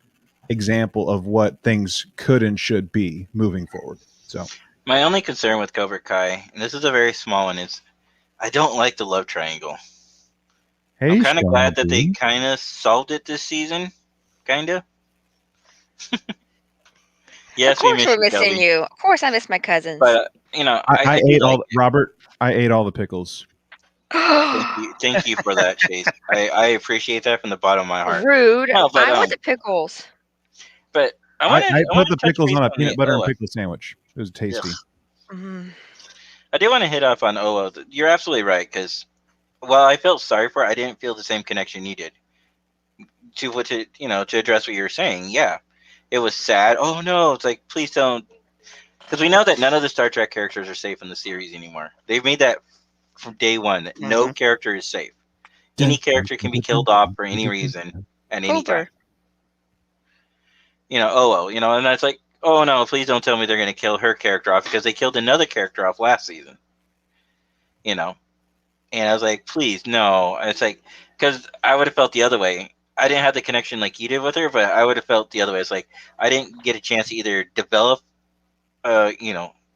example of what things could and should be moving forward. So My only concern with Cobra Kai, and this is a very small one, is I don't like the love triangle. I'm Hey, kind of glad that they Shelby. kind of solved it this season. Kind of. Of Yes, we course miss we're you, missing Shelby. you. Of course I miss my cousins. But I I do ate like all it. Robert. I ate all the pickles. Thank you for that, Chase. I appreciate that from the bottom of my heart. Rude. No, I want the pickles. I I put want the to touch pickles base on a on peanut the butter and Oa. pickle sandwich. It was tasty. Ugh. Mm. I do want to hit off on Oa. You're absolutely right because while I felt sorry for it, I didn't feel the same connection you did to address what you were saying. Yeah, it was sad. Oh no, it's like please don't, because we know that none of the Star Trek characters are safe in the series anymore. They've made that from day one that no character is safe. Any character can be killed off for any reason at any time. Hooper. And that's like, oh no, please don't tell me they're gonna kill her character off because they killed another character off last season. You know, and I was like, please no. And it's like because I would have felt the other way. I didn't have the connection like you did with her, but I would have felt the other way. It's like I didn't get a chance to either develop, a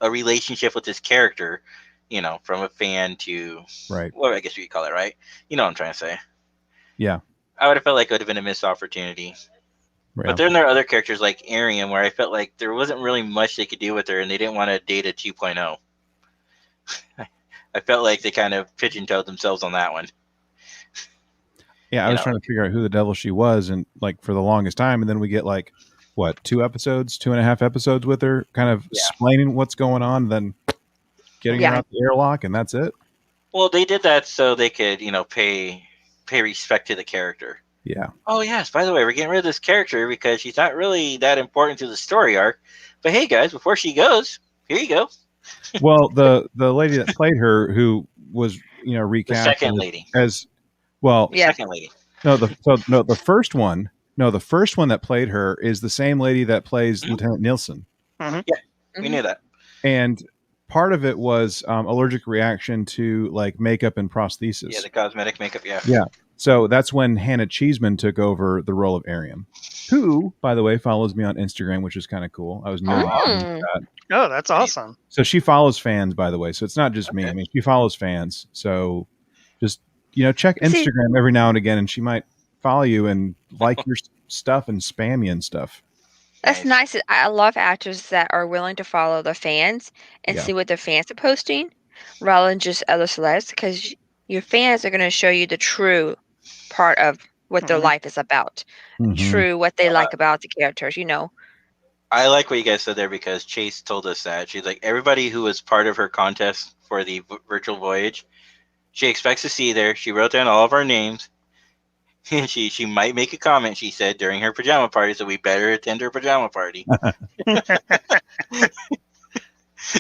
relationship with this character, from a fan to, Right. well, I guess you could call it, right? You know what I'm trying to say. Yeah. I would have felt like it would have been a missed opportunity. Yeah. But then there are other characters like Arian where I felt like there wasn't really much they could do with her and they didn't want to date a 2.0. I felt like they kind of pigeon-toed themselves on that one. Yeah, I was trying to figure out who the devil she was, and like for the longest time, and then we get like what 2.5 episodes with her, kind of explaining what's going on, then getting her out the airlock, and that's it. Well, they did that so they could, pay respect to the character. Yeah. Oh yes, by the way, we're getting rid of this character because she's not really that important to the story arc. But hey guys, before she goes, here you go. Well, the lady that played her, who was recast The second lady. as well. The second lady. No, the first one. No, the first one that played her is the same lady that plays Lieutenant Nielsen. Yeah, we knew that. And part of it was allergic reaction to like makeup and prosthesis. Yeah, the cosmetic makeup. Yeah. Yeah. So that's when Hannah Cheeseman took over the role of Ariam, who, by the way, follows me on Instagram, which is kind of cool. I was that. Oh, that's awesome. So she follows fans, by the way. So it's not just me. I mean, she follows fans. So just, check Instagram every now and again, and she might follow you and like your stuff and spam you and stuff. That's nice. I love actors that are willing to follow the fans and see what the fans are posting rather than just other celebs, because your fans are going to show you the true part of what their life is about, true what they like about the characters, I like what you guys said there because Chase told us that. She's like, everybody who was part of her contest for the virtual voyage, she expects to see there. She wrote down all of our names. And she might make a comment, she said, during her pajama party, so we better attend her pajama party.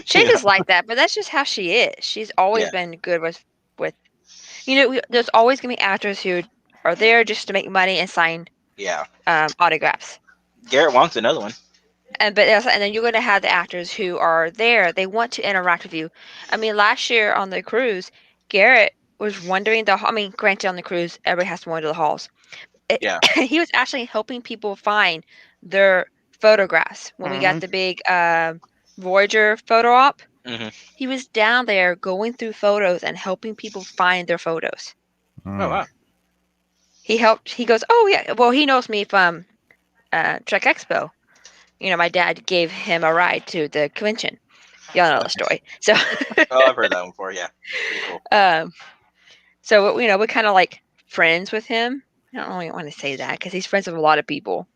Chase is like that, but that's just how she is. She's always been good with there's always going to be actors who are there just to make money and sign autographs. Garrett wants another one. And then you're going to have the actors who are there. They want to interact with you. I mean, last year on the cruise, Garrett was wandering granted on the cruise, everybody has to wander the halls. He was actually helping people find their photographs. When we got the big Voyager photo op, he was down there going through photos and helping people find their photos. Oh, wow. He goes, oh, yeah. Well, he knows me from Trek Expo. My dad gave him a ride to the convention. Y'all know the story. So I've heard that one before, yeah. Pretty cool. So, we're kind of like friends with him. I don't really want to say that because he's friends with a lot of people.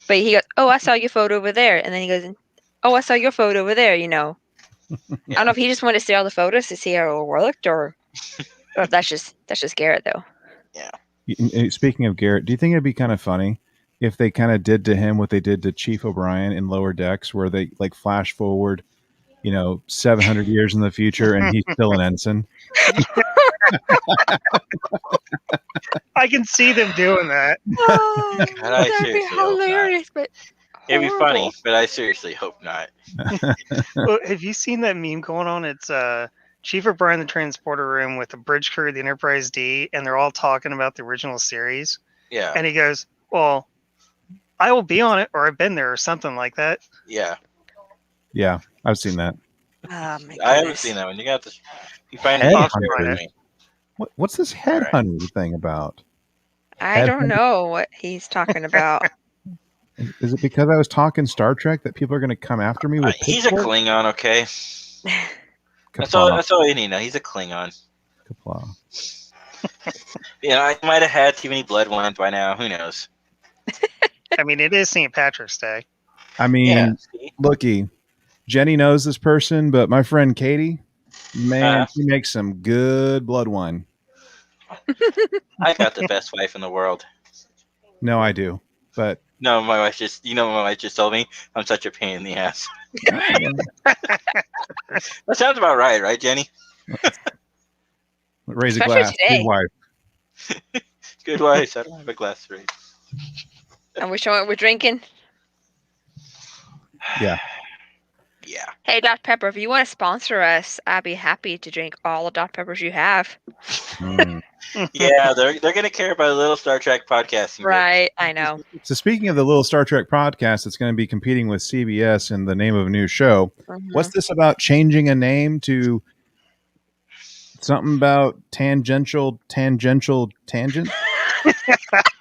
But he goes, oh, I saw your photo over there. And then he goes, oh, I saw your photo over there, I don't know if he just wanted to see all the photos to see how it worked or if that's just Garrett, though. Yeah. Speaking of Garrett, do you think it'd be kind of funny if they kind of did to him what they did to Chief O'Brien in Lower Decks, where they like flash forward, 700 years in the future and he's still an ensign? I can see them doing that. Oh, that'd be hilarious, but it'd be funny, but I seriously hope not. Well, have you seen that meme going on? It's Chief O'Brien in the transporter room with the bridge crew of the Enterprise D, and they're all talking about the original series. Yeah. And he goes, well, I will be on it, or I've been there, or something like that. Yeah. Yeah, I've seen that. Oh my I haven't goodness. seen that one. You got to. You find Head it. Hunter. What's this headhunter thing about? I don't know what he's talking about. Is it because I was talking Star Trek that people are going to come after me with He's a pitchforks? Klingon, okay. That's Kapla. all you need to know. He's a Klingon. Kapla. I might have had too many blood ones by now. Who knows? I mean, it is St. Patrick's Day. I mean, Yeah. See? looky, Jenny knows this person, but my friend Katie, man, Uh-huh. she makes some good blood wine. I got the best wife in the world. No, I do, but No, my wife just. You know, what my wife just told me I'm such a pain in the ass. That sounds about right, Jenny? raise a Especially glass. today. Good wife. Good wife. I don't have a glass to raise. And we're showing what we're drinking. Yeah. Yeah. Hey, Dr. Pepper, if you want to sponsor us, I'd be happy to drink all the Dr. Peppers you have. Mm. Yeah, they're gonna care about a little Star Trek podcasting. Right, I know. So speaking of the little Star Trek podcast that's going to be competing with CBS in the name of a new show, what's this about changing a name to something about tangential tangent?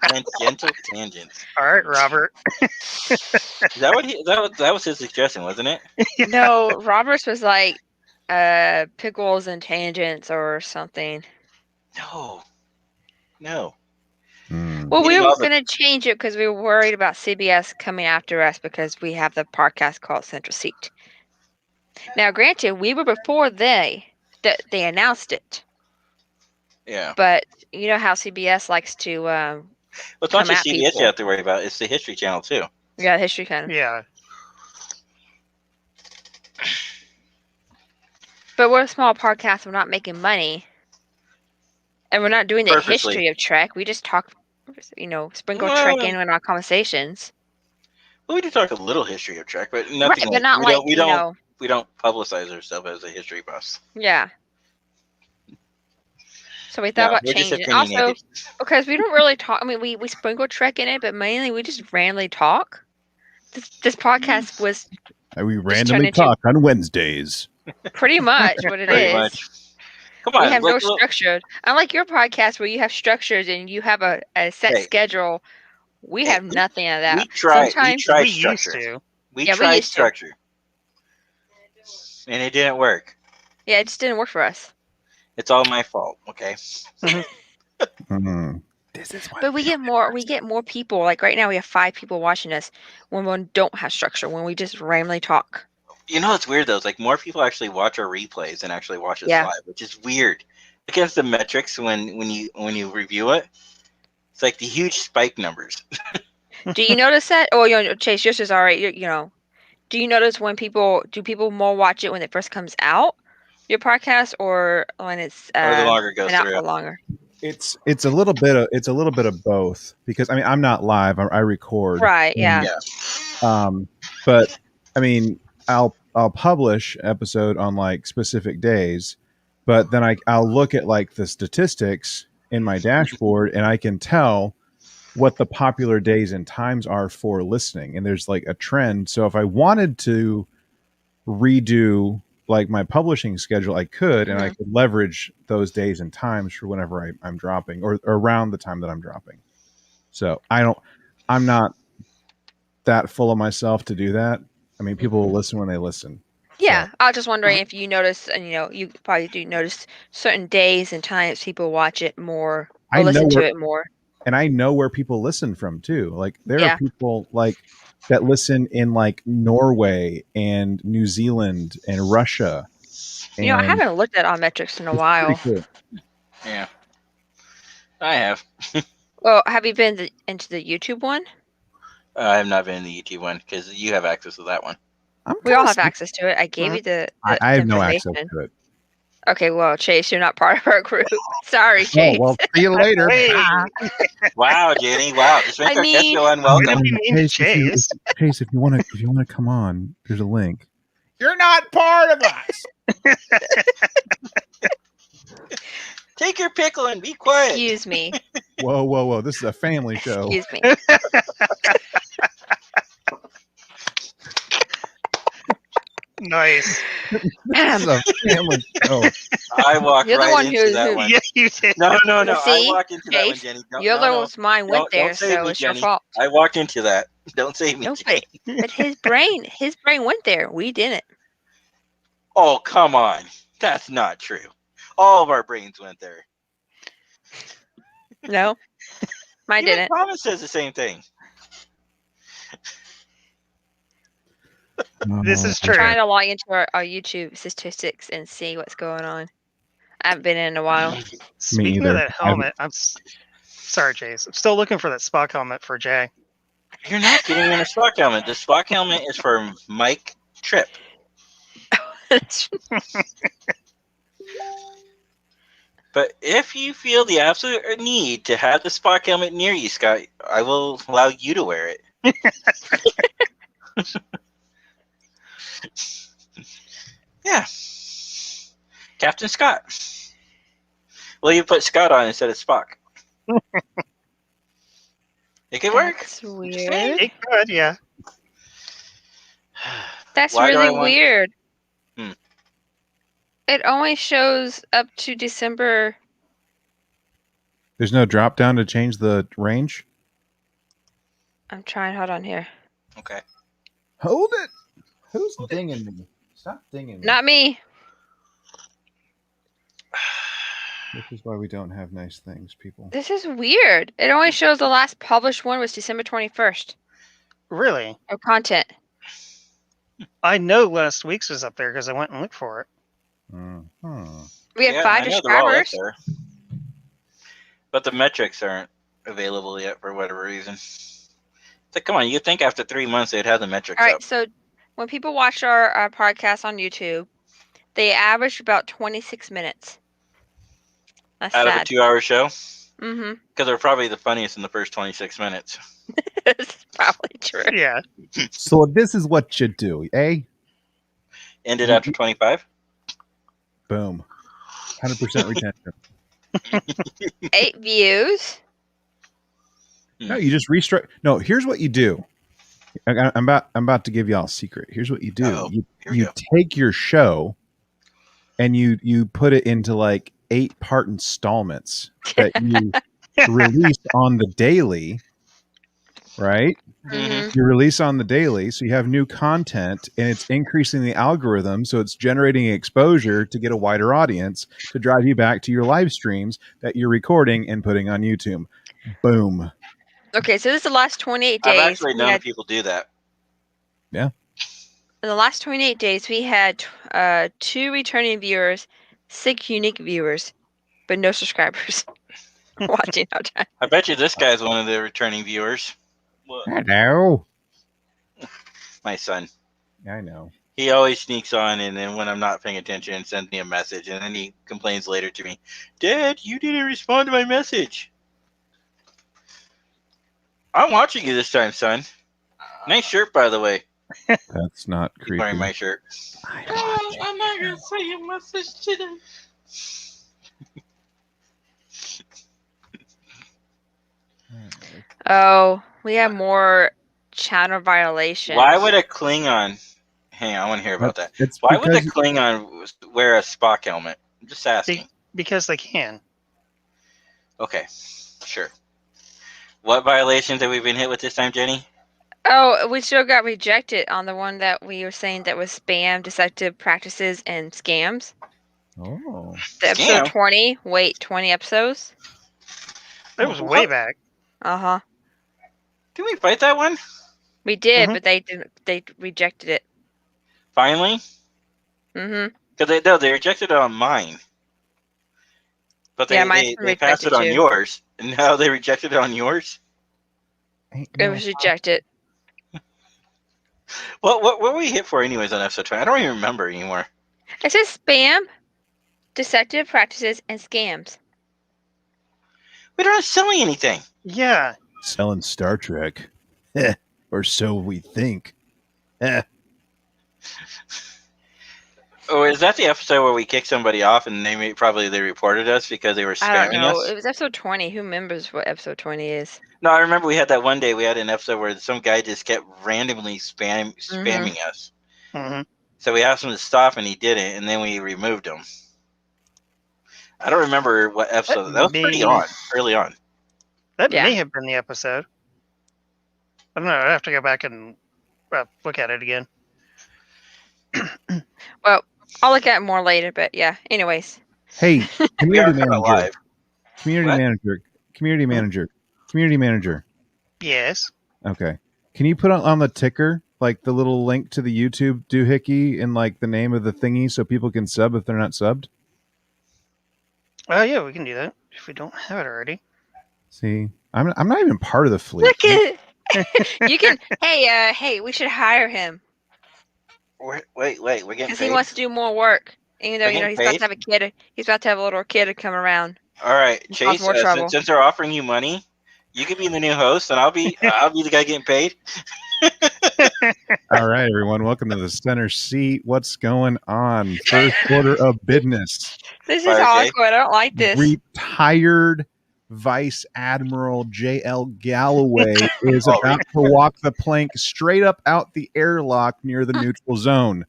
Tangential tangents. All right, Robert. Is that what that was his suggestion, wasn't it? No, Roberts was like pickles and tangents or something. No. Well, we Getting were all the- going to change it because we were worried about CBS coming after us because we have the podcast called Central Seat. Now, granted, we were before they announced it, Yeah. but you know how CBS likes to Well, it's not come just at CBS people. you have to worry about. It's the History Channel too. Yeah, the History Channel. Yeah. But we're a small podcast. We're not making money, and we're not doing the Purposely. history of Trek. We just talk, sprinkle Trek in our conversations. Well, we do talk a little history of Trek, but nothing. Right, but not like, we don't publicize ourselves as a history buffs. Yeah. So we thought about we're just changing it. Also, opinionated. because we don't really talk. I mean, we sprinkle Trek in it, but mainly we just randomly talk. This podcast was We turned randomly into- talk on Wednesdays. pretty much what it Pretty is. much. Come on, We have no look. structure. Unlike your podcast where you have structures and you have a set Hey. schedule, we have nothing of that. We tried Sometimes tried We used structure. to. We Yeah, we tried used to. structure, and it didn't work. Yeah, it just didn't work for us. It's all my fault. Okay. Mhm. This is what But we get more people. Like right now we have 5 people watching us when we don't have structure, when we just randomly talk. You know what's weird though? It's like more people actually watch our replays than actually watch us Yeah. live, which is weird. Against the metrics when you review it, it's like the huge spike numbers. Do you notice that? Oh, Chase, yours is all right. Do you notice when people more watch it when it first comes out, your podcast, or when it's Or the longer it goes been out through. for longer? it's a little bit of both, because I mean I'm not live, I record. Right. Yeah. But I mean I'll publish episode on like specific days, but then I'll look at like the statistics in my dashboard and I can tell what the popular days and times are for listening, and there's like a trend. So if I wanted to redo like my publishing schedule, I could, and I could leverage those days and times for whenever I'm dropping, or around the time that I'm dropping. So I'm not that full of myself to do that. I mean, people will listen when they listen. Yeah. So, I was just wondering if you notice, and you probably do notice certain days and times people watch it more I or listen know to where- it more. and I know where people listen from too. Like there Yeah. are people like that listen in like Norway and New Zealand and Russia. I And haven't looked at our metrics in a it's while. pretty cool. Yeah. I have. Well, have you been into the YouTube one? I have not been in the YouTube one because you have access to that one. We all kinda have access to it. I gave you the I have no access information. to it. Okay, well, Chase, you're not part of our group. Sorry, Oh, Chase. well, see you later. Hey, Wow, Jenny! Wow, just make I our guest mean- feel we unwelcome. didn't mean to Chase. Chase, if you want to come on, there's a link. You're not part of us. Take your pickle and be quiet. Excuse me. Whoa! This is a family show. Excuse me. Nice. This is a family show. I walked You're the right one into that one. Yeah, you did. No. Well, I see, walked into that one, Chase, Jenny. you're the one's mind went there, Don't save so me, it's your Jenny. fault. I walked into that. Don't save me, No, Jenny. but his brain went there. We didn't. Oh, come on. That's not true. All of our brains went there. No, mine Even didn't. Thomas says the same thing. This is Oh, true. Trying to log into our YouTube statistics and see what's going on. I haven't been in a while. Speaking of either. that helmet, sorry, Chase. I'm still looking for that Spock helmet for Jay. You're not getting in a Spock helmet. The Spock helmet is for Mike Tripp. But if you feel the absolute need to have the Spock helmet near you, Scott, I will allow you to wear it. Yeah. Captain Scott. Well, you put Scott on instead of Spock. It could work. That's Just weird. saying. It could, yeah. That's Why do I really want- weird. Hmm. It only shows up to December. There's no drop down to change the range. I'm trying. Hold on here. Okay. Hold it. Who's dinging me? Stop dinging me. Not me. This is why we don't have nice things, people. This is weird. It only shows the last published one was December 21st Really? of content. I know last week's was up there because I went and looked for it. Mhm. We have Yeah, 5 I know they're all up subscribers. there. But the metrics aren't available yet for whatever reason. It's like, come on, you think after 3 months they'd have the metrics All right, up. so when people watch our podcast on YouTube, they average about 26 minutes. That's Out of a sad. 2-hour show? Mm-hmm. Because they're probably the funniest in the first 26 minutes. That's probably true. Yeah. So this is what you do, eh? Ended after 25? Boom. 100% retention. 8 views. No, you just restructure. No, here's what you do. I'm about to give y'all a secret. Here's what you do. Uh-oh. Here we You go. take your show and you put it into like 8-part installments that you release on the daily, right? Mhm. You release on the daily, so you have new content, and it's increasing the algorithm, so it's generating exposure to get a wider audience to drive you back to your live streams that you're recording and putting on YouTube. Boom. Okay, so this is the last 28 I've days. actually We known had- people do that. In the last 28 days, we had 2 returning viewers, 6 unique viewers, but no subscribers watching our time. I bet you this guy's one of the returning viewers. Hello. My son. I know. He always sneaks on, and then when I'm not paying attention, sends me a message, and then he complains later to me, "Dad, you didn't respond to my message." I'm watching you this time, son. Nice shirt, by the way. That's not He's creepy. wearing my shirt. I Oh, I'm not gonna say your message today. Oh, we have more channel violations. Why would a Klingon? Hang on, I want to hear about that. It's Why would a because Klingon wear a Spock helmet? I'm just asking. Because they can. Okay, sure. What violations have we been hit with this time, Jenny? Oh, we still got rejected on the one that we were saying that was spam, deceptive practices, and scams. Oh. The episode Scam? 20. Wait, 20 episodes? It was way back. Uh-huh. Did we fight that one? We did, Mhm. but they didn't. They rejected it. Finally? Mm-hmm. Because they rejected it on mine. But they, Yeah, mine's they, been they passed it on rejected too. yours. And now they rejected it on yours? Ain't It no- was rejected. What were we hit for anyways on episode 20? I don't even remember anymore. It says spam, deceptive practices, and scams. We don't selling anything. Yeah. Selling Star Trek. Eh, or so we think. Eh. Oh, is that the episode where we kicked somebody off and probably they reported us because they were I don't spamming know. us? It was episode 20. Who remembers what episode 20 is? No, I remember we had that one day. We had an episode where some guy just kept randomly spamming us. hmm So we asked him to stop, and he didn't, and then we removed him. I don't remember what episode. That was pretty early on. That Yeah. may have been the episode. I don't know. I have to go back and look at it again. Well, I'll look at it more later, but yeah. Anyways. Hey, We are community kind of manager, live. community What? manager, community manager, community manager. Yes. Okay. Can you put on the ticker like the little link to the YouTube doohickey and like the name of the thingy so people can sub if they're not subbed? Oh, yeah, we can do that if we don't have it already. See, I'm not even part of the fleet. Look at you can. Hey, we should hire him Wait, we're getting because paid. he wants to do more work. Even though We're he's getting about to have a kid. He's about to have a little kid come around. All right, Cause Chase. more trouble. Since they're offering you money, you could be the new host, and I'll be the guy getting paid. All right, everyone, welcome to the center seat. What's going on? First order of business. This is Fire J. awkward. I don't like this. Retired Vice Admiral J.L. Galloway is Oh, about to walk the plank straight up out the airlock near the neutral zone.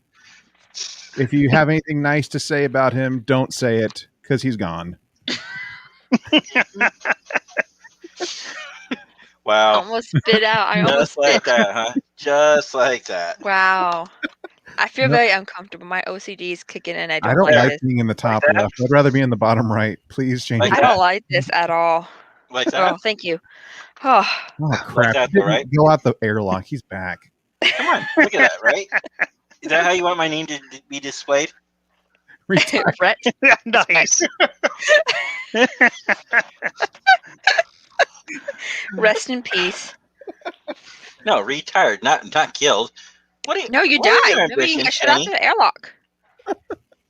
If you have anything nice to say about him, don't say it because he's gone. Wow. Almost spit out. I almost Just like spit. that, huh? Just like that. Wow. I feel No. very uncomfortable. My OCD is kicking in. I I don't don't like like this. being in the top Like that? left. I'd rather be in the bottom right. Please change Like it. I don't like this at all. Like that? Oh, thank you. Oh, Oh crap! that, He didn't right? Go out the airlock. He's back. Come on, look at that, right? Is that how you want my name to be displayed? Retired. Brett. Nice. Rest in peace. No, retired, not killed. What? Are you, No, you what are your died. Maybe you ambitions, got shut out Jenny? to the airlock.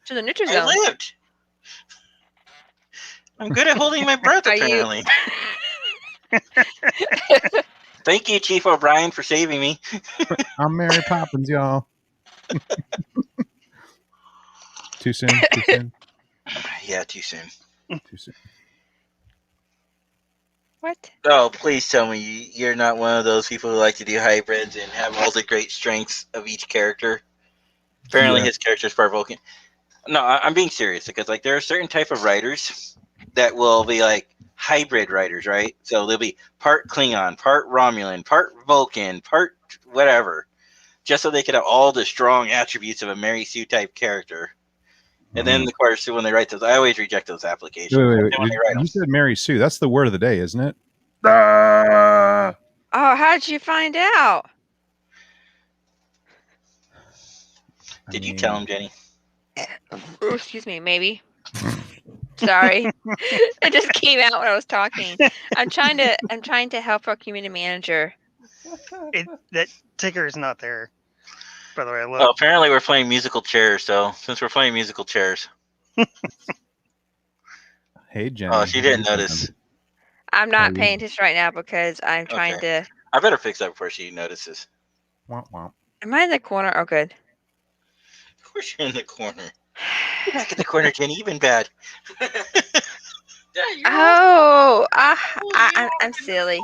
To the neutral I zone. lived. I'm good at holding my breath, Are you- apparently. Thank you, Chief O'Brien, for saving me. I'm Mary Poppins, y'all. Too soon. Too soon. Yeah, too soon. Too soon. What? Oh, please tell me you're not one of those people who like to do hybrids and have all the great strengths of each character. Apparently, Yeah. his character is part Vulcan. No, I'm being serious because like there are certain type of writers that will be like hybrid writers, right? So they'll be part Klingon, part Romulan, part Vulcan, part whatever, just so they could have all the strong attributes of a Mary Sue type character. And then, of course, when they write those, I always reject those applications. Wait. Then when they write You them. said Mary Sue. That's the word of the day, isn't it? Oh, how did you find out? Did you tell him, Jenny? Oh, excuse me, maybe. Sorry. It just came out when I was talking. I'm trying to help our community manager. That ticker is not there. By the way, look. Well, apparently we're playing musical chairs. So since we're playing musical chairs, Hey, Jenny. oh, she didn't notice. I'm not Oh, paying attention right now because I'm trying to. I better fix that before she notices. Womp womp. Am I in the corner? Oh, good. Of course, you're in the corner. Get back in the corner, Jenny. You've been bad. Oh, I'm silly.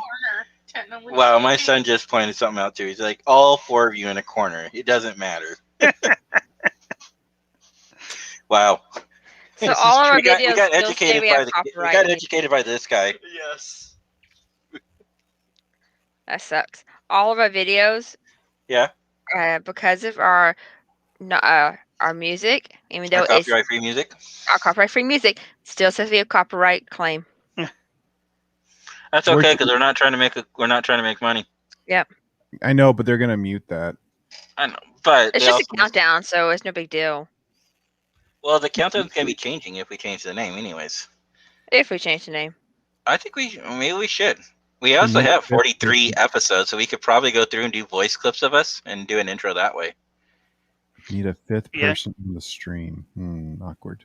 Wow, my son just pointed something out too. He's like, all four of you in a corner. It doesn't matter. Wow. So This is all of our true. videos we got still educated say we by have the we copyright. got educated by this guy. Yes. That sucks. All of our videos, Yeah, because of our music, even though our it's copyright free music. our copyright-free music, still says we have copyright claim. That's okay because we're not trying to make money. I know, but they're gonna mute that. I know, but It's they just a also- countdown, so it's no big deal Well, the countdown's gonna be changing if we change the name, anyways. if we change the name. I think maybe we should. We also have 43 episodes, so we could probably go through and do voice clips of us and do an intro that way. Need a fifth Yeah. person in the stream. Awkward.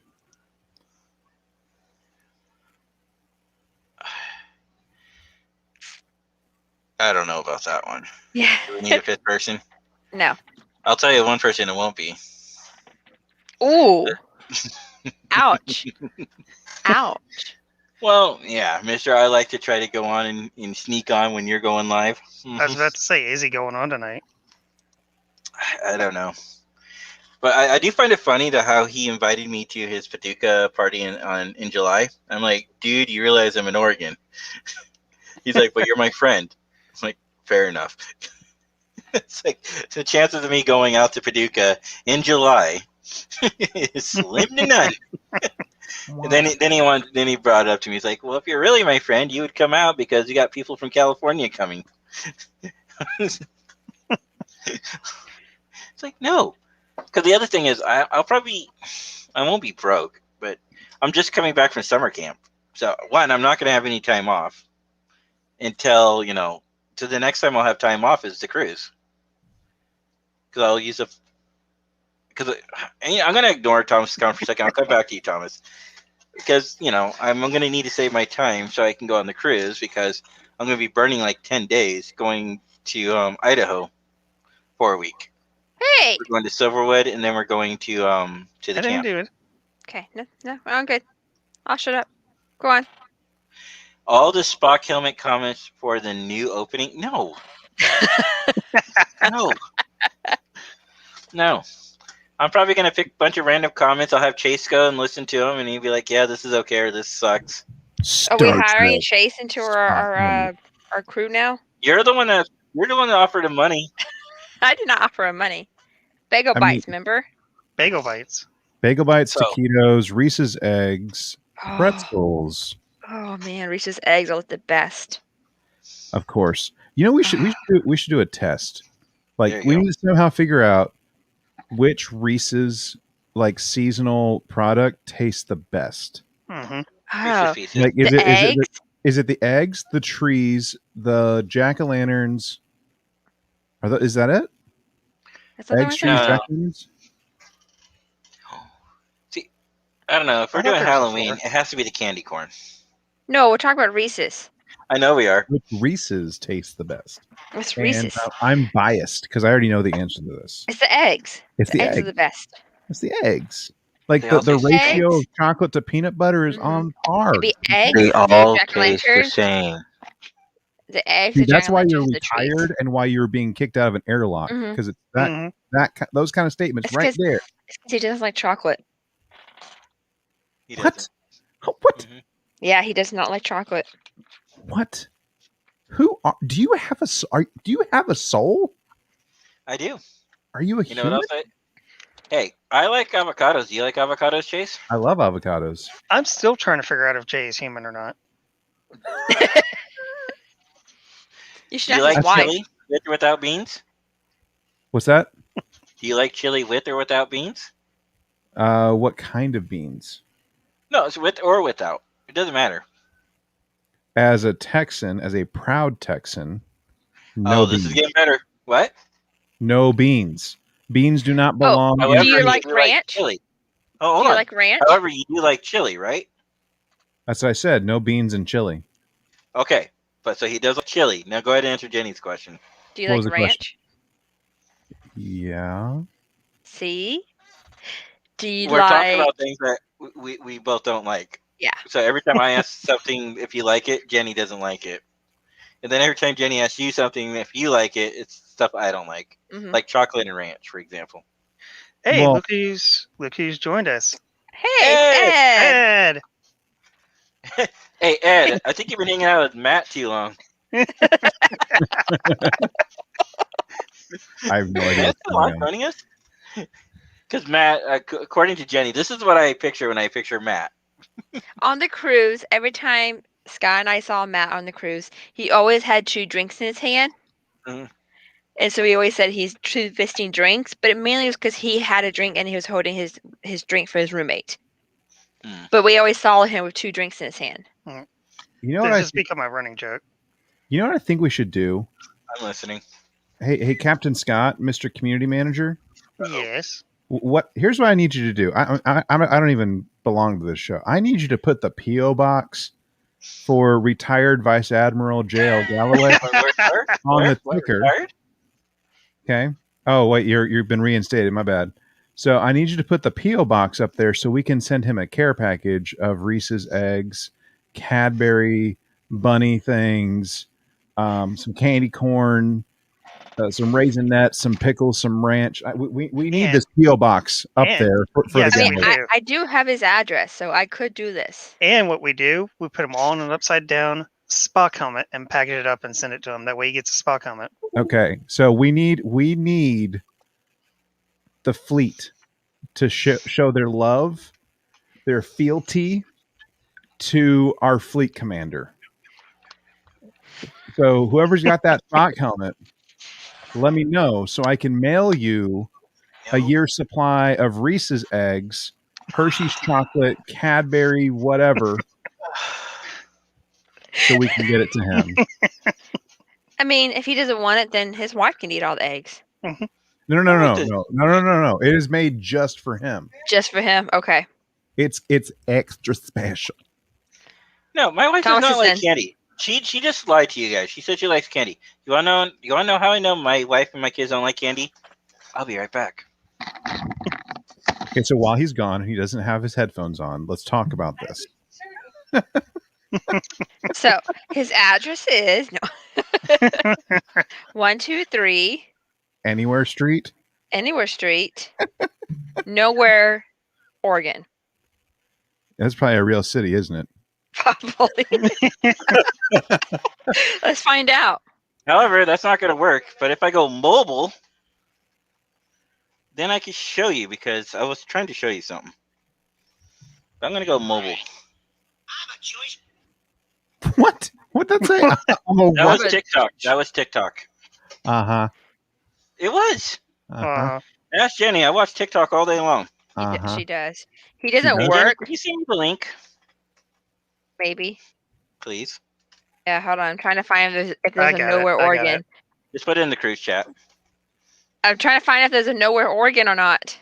I don't know about that one. Yeah. Do we need a fifth person? No. I'll tell you one person it won't be. Ooh. Ouch. Ouch. Well, yeah, Mister, I like to try to go on and sneak on when you're going live. I was about to say, is he going on tonight? I don't know. But I do find it funny that how he invited me to his Paducah party in July. I'm like, dude, you realize I'm in Oregon? He's like, but you're my friend. I'm like, fair enough. It's like the chances of me going out to Paducah in July is slim to none. And then he brought it up to me. He's like, well, if you're really my friend, you would come out because you got people from California coming. It's like, no. Because the other thing is, I won't be broke, but I'm just coming back from summer camp. So, one, I'm not going to have any time off until, so the next time I'll have time off is the cruise. Because I'll use because I'm going to ignore Thomas' comment for a second. I'll come back to you, Thomas. Because, I'm going to need to save my time so I can go on the cruise because I'm going to be burning like 10 days going to Idaho for a week. Hey. We're going to Silverwood, and then we're going to the I didn't camp. do it. Okay, no, I'm good. I'll shut up. Go on. All the Spock helmet comments for the new opening? No. No. I'm probably going to pick a bunch of random comments. I'll have Chase go and listen to them, and he'll be like, yeah, this is okay, or this sucks. Are we Star hiring Trek. Chase into our crew now? You're the one that offered him money. I did not offer him money. Bagel I mean- bites, remember? Bagel bites. Bagel bites, So- taquitos, Reese's eggs, Oh, pretzels. oh man, Reese's eggs are the best. Of course. We should do a test. There Like you we go. need to somehow figure out which Reese's like seasonal product tastes the best. Mm-hmm. Oh, Reese's Pieces. Like the eggs? is it the eggs, the trees, the jack-o'-lanterns? Is that it? That's what Eggs, trees, No. jack-o'-lanterns? I don't know. If we're I thought doing there was a Halloween, four. it has to be the candy corn. No, we're talking about Reese's. I know we are. Which Reese's tastes the best? It's And Reese's. I'm biased because I already know the answer to this. It's the eggs. It's The the eggs are eggs. the best. It's the eggs. Like They the all taste ratio eggs. of chocolate to peanut butter is Mhm. on par. It'd be eggs, They the all taste the jack-o'-lanterns, same. the eggs, See, the that's why you're jack-o'-lanterns, the trees. retired and why you're being kicked out of an airlock Mhm. because it's Mm-hmm. those kind of statements It's right 'cause- there. It's 'cause he doesn't like chocolate. He What? doesn't. What? Mhm. Yeah, he does not like chocolate. What? Do you have do you have a soul? I do. Are you a You know human? what else? Hey, I like avocados. Do you like avocados, Chase? I love avocados. I'm still trying to figure out if Jay is human or not. You should Do you ask like his wife. chili with or without beans? What's that? Do you like chili with or without beans? What kind of beans? No, it's with or without. It doesn't matter. As a Texan, as a proud Texan, no This beans. is getting better. What? No beans. Beans do not belong. Oh, in- do you like do ranch? chili. Oh, Do hold you on. like ranch? However, you do like chili, right? That's what I said. No beans and chili. Okay, but so he does like chili. Now go ahead and answer Jenny's question. Do you What like was the question? ranch? Yeah. See? Do you We're like? talking about things that we both don't like. Yeah. So every time I ask something if you like it, Jenny doesn't like it. And then every time Jenny asks you something if you like it, it's stuff I don't like. Mhm. Like chocolate and ranch, for example. Hey, Well- look who's joined us. Hey, it's Ed. Ed. Hey, Ed, I think you've been hanging out with Matt too long. I have no idea. Matt's what's still going on on. joining us? Because Matt, according to Jenny, this is what I picture when I picture Matt. On the cruise, every time Sky and I saw Matt on the cruise, he always had 2 drinks in his hand. Mhm. And so we always said he's 2 fisting drinks, but it mainly was because he had a drink and he was holding his drink for his roommate. Mm. But we always saw him with 2 drinks in his hand. You know what This I? has become a running joke. You know what I think we should do? I'm listening. Hey, Captain Scott, Mr. Community Manager. Yes. Here's what I need you to do. I don't even belong to this show. I need you to put the PO box for retired Vice Admiral J.L. Galloway Where? on the Where? ticker. Retired? Okay. Oh wait, you've been reinstated. My bad. So I need you to put the PO box up there so we can send him a care package of Reese's eggs, Cadbury bunny things, some candy corn, some raisinets, some pickles, some ranch. We need And- this P.O. box up and- there for yes, the I we mean, gallery. do. I do have his address, so I could do this. And what we do, we put them all in an upside down Spock helmet and package it up and send it to him. That way he gets a Spock helmet. Okay, so we need the fleet to show their love, their fealty to our fleet commander. So whoever's got that Spock helmet, let me know so I can mail you a year's supply of Reese's eggs, Hershey's chocolate, Cadbury, whatever, so we can get it to him. I mean, if he doesn't want it, then his wife can eat all the eggs. No. It is made just for him. Just for him? Okay. It's extra special. No, my wife Thomas does not is like in. candy. She just lied to you guys. She said she likes candy. You wanna know how I know my wife and my kids don't like candy? I'll be right back. Okay, so while he's gone, he doesn't have his headphones on. Let's talk about this. So his address is 123 Anywhere Street. Anywhere Street, Nowhere, Oregon. That's probably a real city, isn't it? Probably. Let's find out. However, that's not gonna work. But if I go mobile, then I can show you because I was trying to show you something. But I'm gonna go mobile. What? What'd that say? That was TikTok. That was TikTok. Uh-huh. It was. Uh-huh. Ask Jenny. I watch TikTok all day long. Uh-huh. She does. He doesn't does? Hey, Jenny, work, could you send me the link, maybe. please? Yeah, hold on. I'm trying to find if I there's a got it. Nowhere, I got Oregon. it. Just put it in the cruise chat. I'm trying to find if there's a Nowhere, Oregon or not.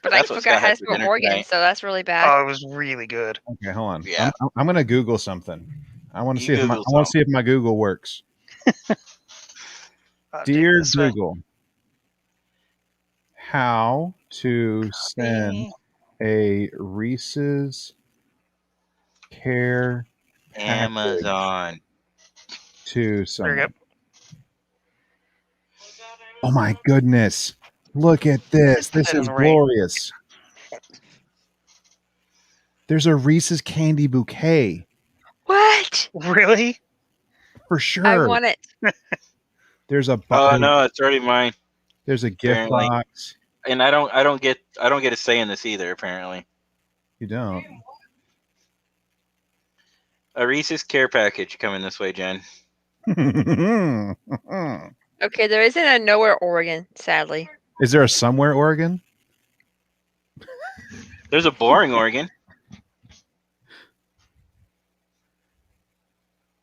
But That's I what forgot Scott how had to for spell dinner Oregon, tonight. so that's really bad. Oh, it was really good. Okay, hold on. Yeah. I'm gonna Google something. I want to You see if I Google want to see if my Google works. Dear This way. Google, how to send a Reese's care Amazon. to There you someone? go. Oh my goodness. Look at this. This It is doesn't rain. glorious. There's a Reese's candy bouquet What? Really? for I sure. want it. There's a Oh no, it's already mine. there's a gift Apparently. box. And I don't get a say in this either. Apparently, You don't. a Reese's care package coming this way, Jen. Okay, there isn't a Nowhere, Oregon, sadly. Is there a somewhere Oregon? There's a boring Oregon.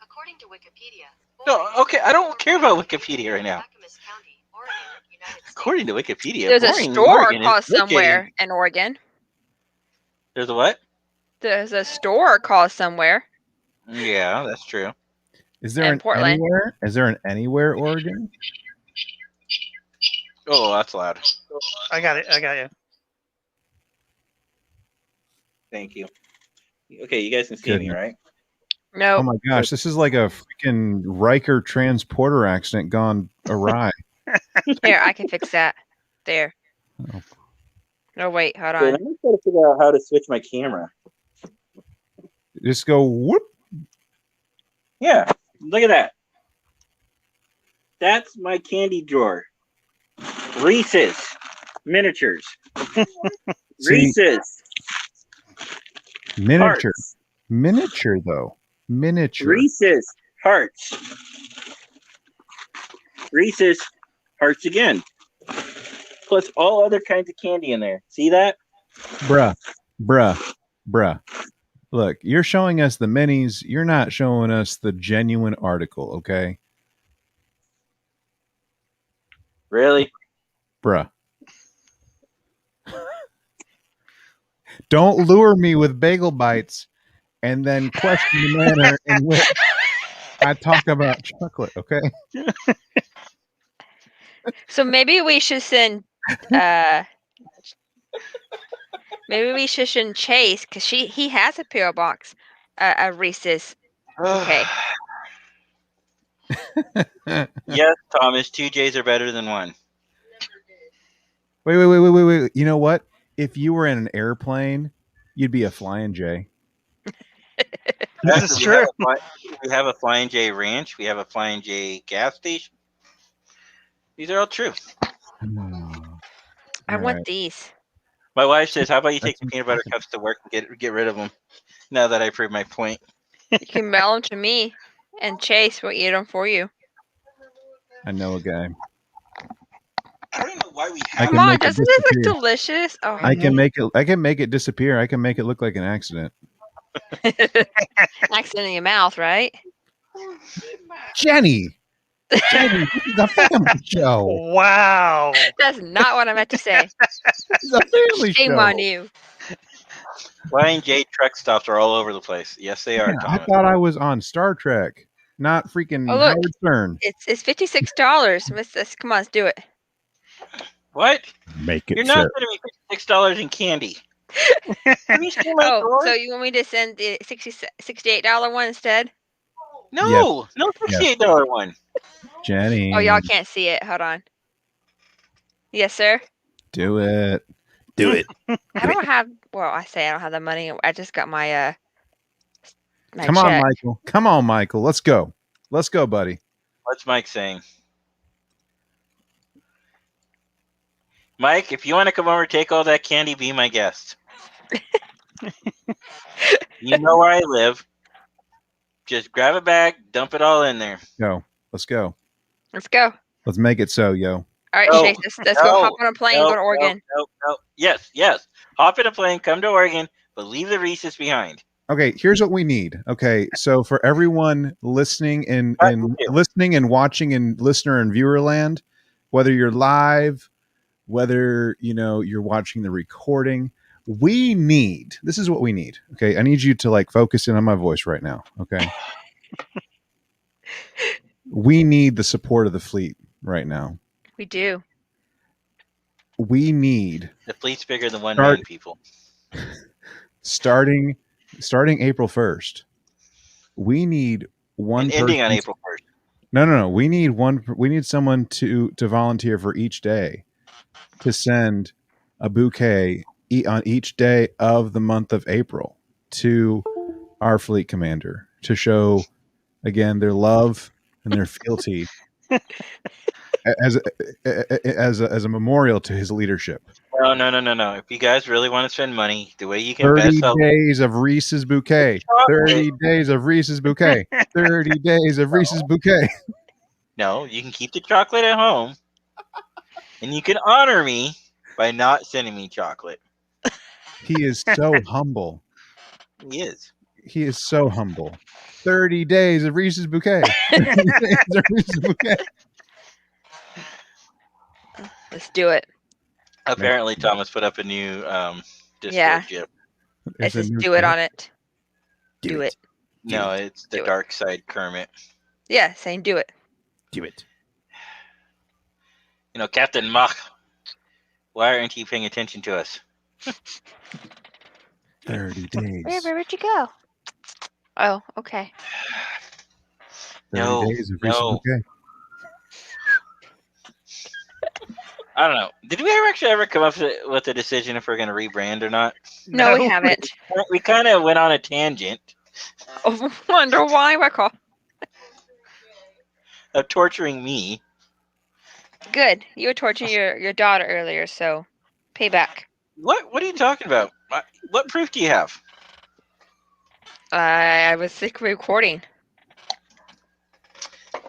According to Wikipedia. No, okay, I don't care about Wikipedia right now. Clackamas County, Oregon, United States. According to Wikipedia, There's a boring store Oregon is called located- Somewhere in Oregon. There's a what? There's a store called Somewhere. Yeah, that's true. Is there And an Portland. anywhere? Is there an anywhere Oregon? Oh, that's loud. I got it. I got you. Thank you. Okay, you guys can see me, Goodness. right? No. Oh my gosh, this is like a freaking Riker transporter accident gone awry. Here, I can fix that. There. Oh. No, wait, hold Okay, on. let me try to figure out how to switch my camera. Just go whoop. Yeah, look at that. That's my candy drawer. Reese's miniatures. See, Reese's miniature. hearts. Miniature though. Miniature. Reese's hearts. Reese's hearts again. Plus all other kinds of candy in there. See that? Bruh. Look, you're showing us the minis. You're not showing us the genuine article, okay? Really? Bruh. Don't lure me with bagel bites and then question the manner in which I talk about chocolate, okay? So maybe we should send maybe we should send Chase because he has a PO box, a Reese's. Okay. Yes, Thomas, 2 J's are better than one. Wait. You know what? If you were in an airplane, you'd be a flying J. This is Actually, true. we have a Flying J ranch. We have a Flying J gas station. These are all true. I All want right. these. My wife says, "How about you take That's the peanut butter cups to work and get rid of them?" Now that I proved my point. You can mail them to me, and Chase will eat them for you. I know a guy. I don't know why we I have. Come can on, make it doesn't this look disappear. delicious? Oh, I can make it. I can make it disappear. I can make it look like an accident. accident in your mouth, right? Jenny, this is a family show. Wow. That's not what I meant to say. This is a family Shame show. on you. Flying J truck stops are all over the place. Yes, they are, Yeah, I Thomas. thought I was on Star Trek, not freaking Oh, look. Howard Stern. It's $56. Come on, let's do it. What? Make You're not sending me $56 in candy. Have you seen my Oh, drawer? so you want me to send the $68 one instead? No, no $68 one. Jenny. Oh, y'all can't see it. Hold on. Yes, sir. Do it. Do it. I don't have. Well, I say I don't have the money. I just got my my Come check. on, Michael. Come on, Michael. Let's go. Let's go, buddy. What's Mike saying? Mike, if you want to come over, take all that candy, be my guest. You know where I live. Just grab a bag, dump it all in there. Go. Let's go. Let's go. Let's make it so, yo. All right, No, Chase. Let's go hop on a plane and go to Oregon. No. Yes. Hop in a plane, come to Oregon, but leave the Reese's behind. Okay, here's what we need. Okay, so for everyone listening and watching in listener and viewer land, whether you're live, whether you're watching the recording, this is what we need. Okay, I need you to focus in on my voice right now. Okay, we need the support of the fleet right now. We do. We need The fleet's bigger than 1 million people. starting April 1st. We need one And ending on person- April 1st. No. We need someone to volunteer for each day to send a bouquet on each day of the month of April to our fleet commander to show again their love and their fealty as a memorial to his leadership. No. If you guys really want to spend money, the way you can 30 best help. days of Reese's bouquet. 30 days of Reese's bouquet. 30 days of Reese's bouquet. No, you can keep the chocolate at home, and you can honor me by not sending me chocolate. He is so humble. He is. He is so humble. 30 days of Reese's bouquet. 30 days of Reese's bouquet. Let's do it. Apparently, Thomas put up a new Discord Yeah. GIF. Let's It's a just new do it cat. on it. Do it. No, it's the Do it. dark side Kermit. Yeah, saying do it. Do it. Captain Mach, why aren't you paying attention to us? 30 days. Where'd you go? Oh, okay. 30 days of Reese's no. bouquet. I don't know. Did we ever come up with a decision if we're going to rebrand or not? No, we haven't. We kind of went on a tangent Oh, wonder why, Michael. of torturing me. Good. You were torturing your daughter earlier, so payback. What are you talking about? What proof do you have? I was sick recording.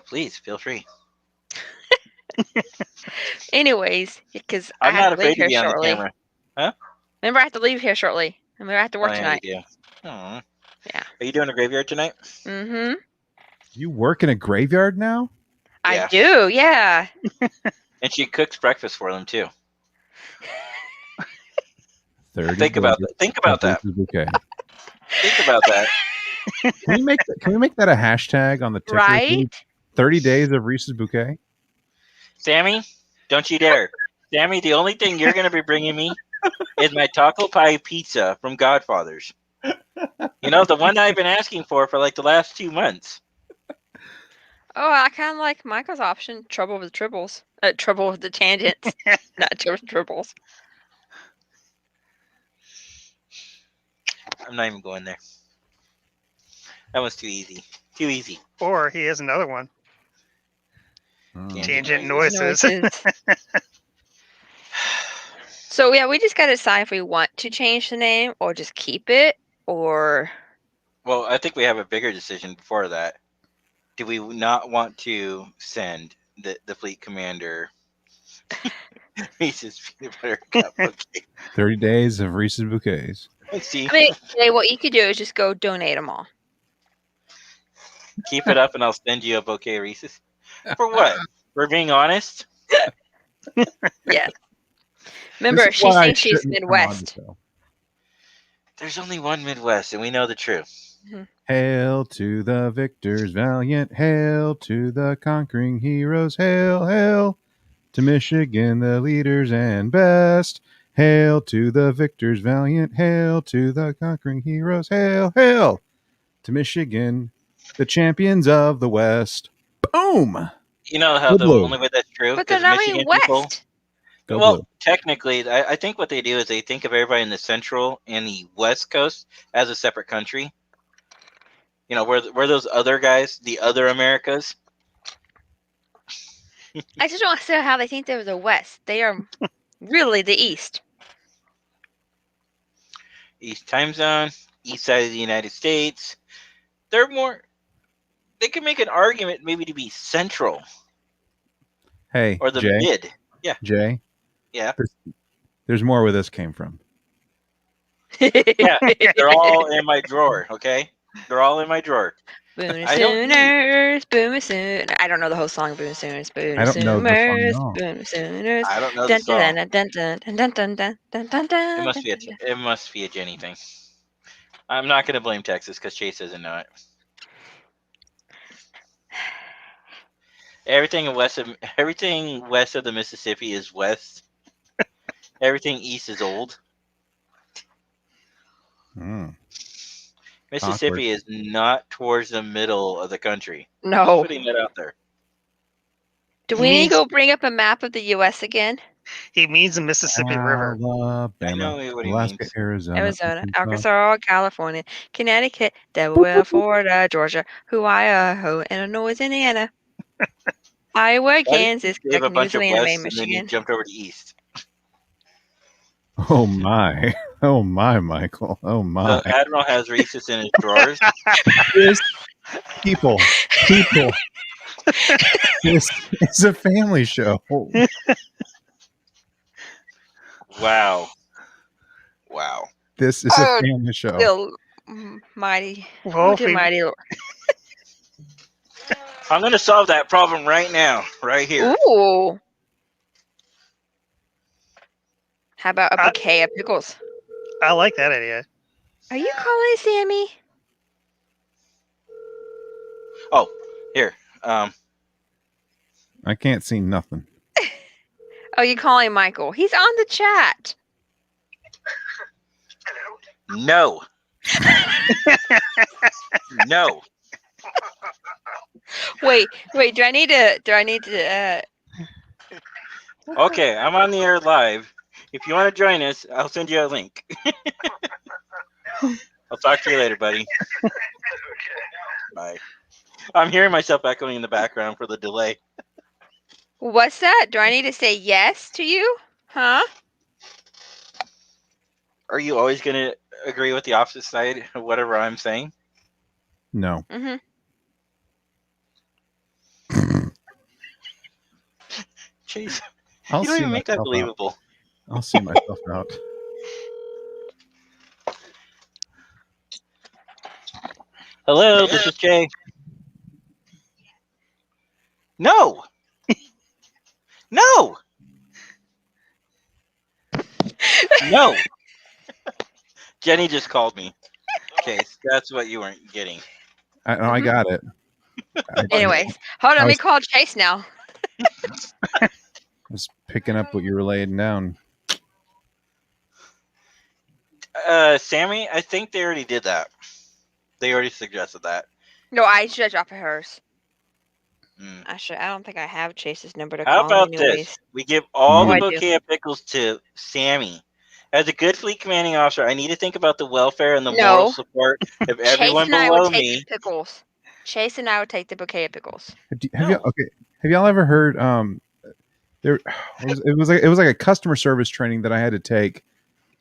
Please, feel free. Anyways, because I I'm have not to afraid leave to here be on the shortly. camera. Remember, I have to leave here shortly. Remember, I have to work Oh, yeah, tonight. you do. Aw. Yeah. Are you doing a graveyard tonight? Mm-hmm. You work in a graveyard now? I Yeah. do, yeah. And she cooks breakfast for them too. 30 Think about days that. Think about of that. Reese's bouquet. Think about that. Can we make that a hashtag on the ticker? Right? 30 days of Reese's bouquet? Sammy, don't you dare. Sammy, the only thing you're going to be bringing me is my taco pie pizza from Godfather's. The one I've been asking for like the last 2 months. Oh, I kind of like Michael's option. Trouble with tribbles. Trouble with the tangents. Not trouble with tribbles. I'm not even going there. That was too easy. Too easy. Or he has another one. Oh. Tangent noises. noises. So yeah, we just gotta decide if we want to change the name or just keep it, or Well, I think we have a bigger decision before that. Do we not want to send the fleet commander Reese's peanut butter cup bouquet? 30 days of Reese's bouquets. Let's see. I mean, okay, what you could do is just go donate them all. Keep it up, and I'll send you a bouquet of Reese's. For what? For being honest? Yeah. Remember, This is she why I thinks she's shouldn't come on the Midwest. show. There's only one Midwest, and we know the truth. Hail to the victors valiant, hail to the conquering heroes, hail, hail to Michigan, the leaders and best. Hail to the victors valiant, hail to the conquering heroes, hail, hail to Michigan, the champions of the West. Boom! You know how Go the blue. only way that's true? But they're 'Cause not Michigan in people. West. Go Well, blue. technically, I think what they do is they think of everybody in the Central and the West Coast as a separate country. You know, where those other guys, the other Americas. I just don't understand how they think they're the West. They are really the East. East time zone, east side of the United States. They're more. They can make an argument maybe to be central Hey, or the Jay, mid. Jay, Yeah, there's more where this came from. yeah. They're all in my drawer. Okay, they're all in my drawer. Boone I don't need- Sooners, Boone Sooners. I don't know the whole song, Boone Sooners, Boone I don't know the song at Sooners, all. Boone Sooners. I don't know the Dun song. dun dun dun dun dun dun dun dun dun dun. It must be it must be a Jenny thing. I'm not gonna blame Texas because Chase doesn't know it. Everything west of the Mississippi is west. Everything east is old. Mm. Mississippi is not towards the middle of the country. No. Putting that out there. Do He we need means- to go bring up a map of the U.S. again? He means the Mississippi River. Alabama, I know what he Alaska, means. Arizona, Arizona, Arkansas, California, Connecticut, Delaware, Florida, Georgia, Hawaii, Idaho, Illinois, Indiana, Iowa, Why did Kansas, you give a Kentucky, New bunch of Zealand, west Maine, and then you Michigan. jumped over to east. Oh my! Oh my, Michael! Oh my! The Admiral has Reese's in his drawers. This people. This is a family show. Wow. This is a Oh, family show. Still mighty, Well, if dear we- mighty Lord. I'm gonna solve that problem right now, right here. Ooh. How about a bouquet of pickles? I like that idea. Are you calling Sammy? Oh, here. I can't see nothing. Oh, you calling Michael? He's on the chat. No. No. Wait. Do I need to? Okay, I'm on the air live. If you want to join us, I'll send you a link. I'll talk to you later, buddy. Bye. I'm hearing myself echoing in the background for the delay. What's that? Do I need to say yes to you? Huh? Are you always going to agree with the opposite side of whatever I'm saying? No. Mm-hmm. Jeez, I'll you don't see even make that myself out. believable. I'll see myself out. Hello, this is Jay. No. No. No. Jenny just called me. Okay, so that's what you weren't getting. I got it. Anyways, hold on. I Let me was- call Chase now. I was picking up what you were laying down. Sammy, I think they already did that. They already suggested that. No, I judge off of hers. Mm. Actually, I don't think I have Chase's number to How call him about anyways. this? We give all Oh, the I do. bouquet of pickles to Sammy. As a good fleet commanding officer, I need to think about the welfare and the moral No. support of Chase everyone and I would below take me. the pickles. Chase and I would take the bouquet of pickles. Have No. okay? Have y'all ever heard? There it was like a customer service training that I had to take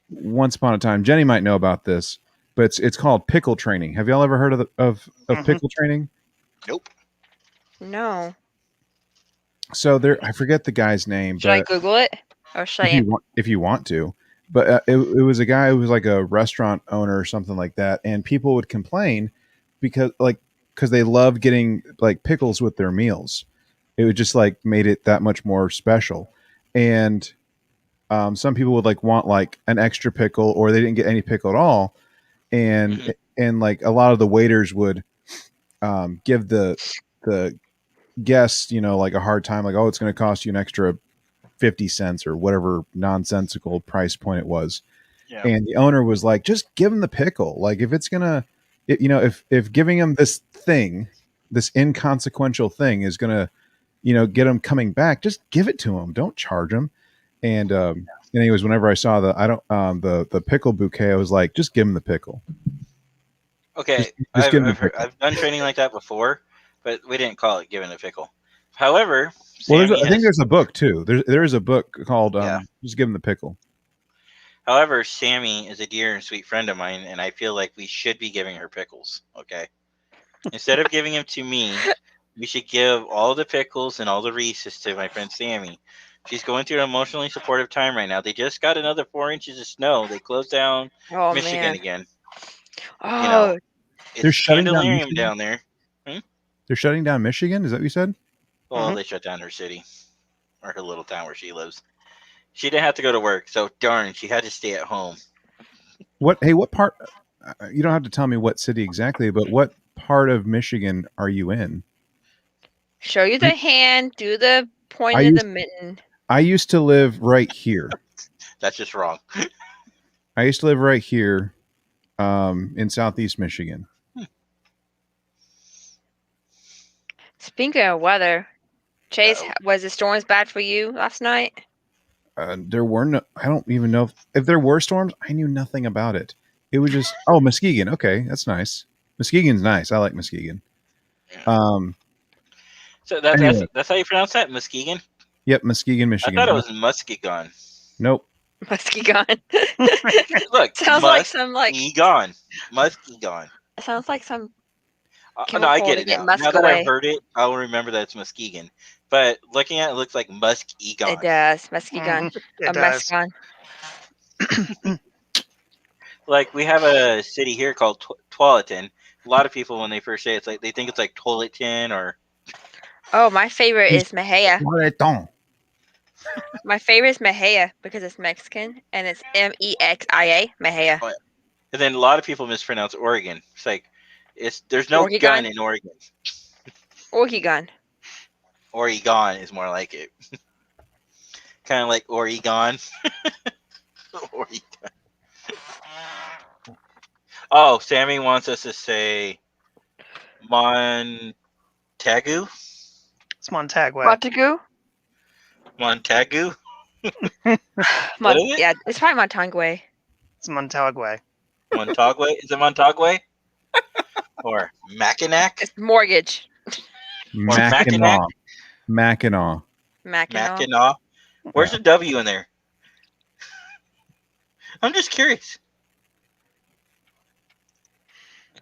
once upon a time. Jenny might know about this, but it's called pickle training. Have y'all ever heard of Mhm. pickle training? Nope. No. So there, I forget the guy's name, Should I but Google it? Or should I? if you want to, but it was a guy who was like a restaurant owner or something like that, and people would complain because they loved getting like pickles with their meals. It would just like made it that much more special, and some people would like want like an extra pickle, or they didn't get any pickle at all, and Mhm. and like a lot of the waiters would give the guests, like a hard time, like, oh, it's going to cost you an extra 50 cents or whatever nonsensical price point it was. Yeah. And the owner was like, just give him the pickle. Like if it's gonna, if giving him this thing, this inconsequential thing is gonna, get him coming back, just give it to him. Don't charge him. And anyways, whenever I saw the pickle bouquet, I was like, just give him the pickle. Okay, Just give him the pickle. I've done training like that before, but we didn't call it giving a pickle. However, Well, Sammy I think has. there's a book too. There is a book called Yeah. Just Give Him the Pickle. However, Sammy is a dear and sweet friend of mine, and I feel like we should be giving her pickles. Okay, instead of giving them to me, we should give all the pickles and all the Reese's to my friend Sammy. She's going through an emotionally supportive time right now. They just got another 4 inches of snow. They closed down Oh Michigan man. again. Oh, It's They're shutting down Candelarium Michigan? down there. They're shutting down Michigan. Is that what you said? Well, Mhm. they shut down her city or her little town where she lives. She didn't have to go to work, so darn, she had to stay at home. What? Hey, what part? You don't have to tell me what city exactly, but what part of Michigan are you in? show you the hand. Do the point I of the used- mitten. I used to live right here. That's just wrong. I used to live right here, in Southeast Michigan. Speaking of weather, Chase, Uh-oh. was the storms bad for you last night? There were no. I don't even know if there were storms. I knew nothing about it. It was just Muskegon. Okay, that's nice. Muskegon's nice. I like Muskegon. So Anyway. that's how you pronounce that, Muskegon? Yep, Muskegon, I Michigan. thought it was Muskegon. Nope. Muskegon. Look, Sounds like some Muskegon. Muskegon. sounds like some No, I chemical get to it get now. musk Now that I've away. heard it, I'll remember that it's Muskegon. But looking at it, looks like Muskegon. It does. Muskegon. It Or does. Muskegon. Like we have a city here called Tualatin. A lot of people, when they first say it, it's like they think it's like Toileton or. Oh, my favorite is Mejia. Toileton. My favorite is Mejia because it's Mexican and it's Mexia. Mejia. And then a lot of people mispronounce Oregon. It's like there's no Oregon? gun in Oregon. Oregon. Oregon is more like it. Kind of like Oregon. Oregon. Oh, Sammy wants us to say Montagu. It's Montagway. Montagu? Montagu. What is it? Yeah, it's probably Montague. It's Montagway. Montagway. Is it Montagway? Or Mackinac? It's mortgage. Mackinac. Mackinac. Mackinac. Mackinac. Where's the W in there? I'm just curious.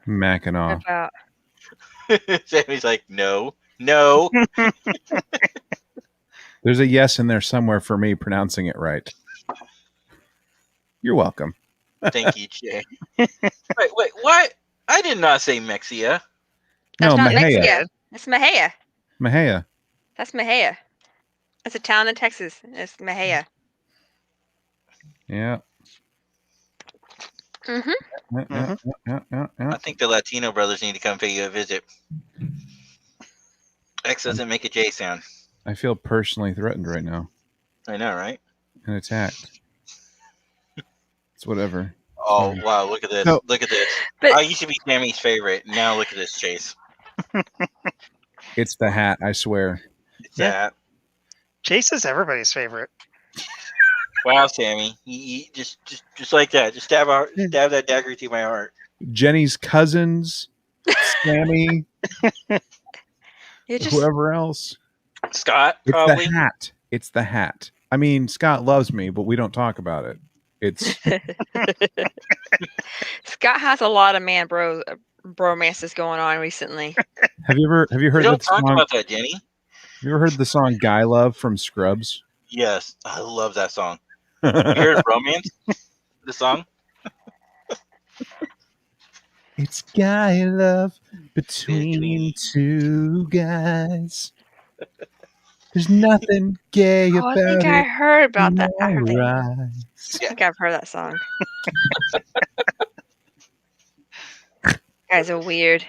Mackinac. About Sammy's like, no. There's a yes in there somewhere for me pronouncing it right. You're welcome. Thank you, Jay. Wait, what? I did not say Mexia. That's No, not Mejia. Mexia. That's Mejia. Mejia. That's Mejia. It's a town in Texas. It's Mejia. Yeah. Mm-hmm. Yeah. I think the Latino brothers need to come pay you a visit. X doesn't make a J sound. I feel personally threatened right now I know, right? and attacked. It's whatever. Oh, Sorry. wow, look at this. No. Look at this. But- I used to be Sammy's favorite. Now look at this, Chase. It's the hat, I swear. It's Yeah. that. Chase is everybody's favorite. Wow, Sammy, just like that, just stab that dagger through my heart. Jenny's cousins, Sammy, You just whoever else. Scott, It's the probably. hat. It's the hat. I mean, Scott loves me, but we don't talk about it. It's Scott has a lot of bromances going on recently. have you We heard don't that talk song? about that, Jenny. Have you ever heard the song "Guy Love" from Scrubs? Yes, I love that song. You heard Romance? The song? It's guy love between two guys. There's nothing gay Oh, about I think I it. heard about that. I heard that. Right. I think I've heard that song. Guys are weird.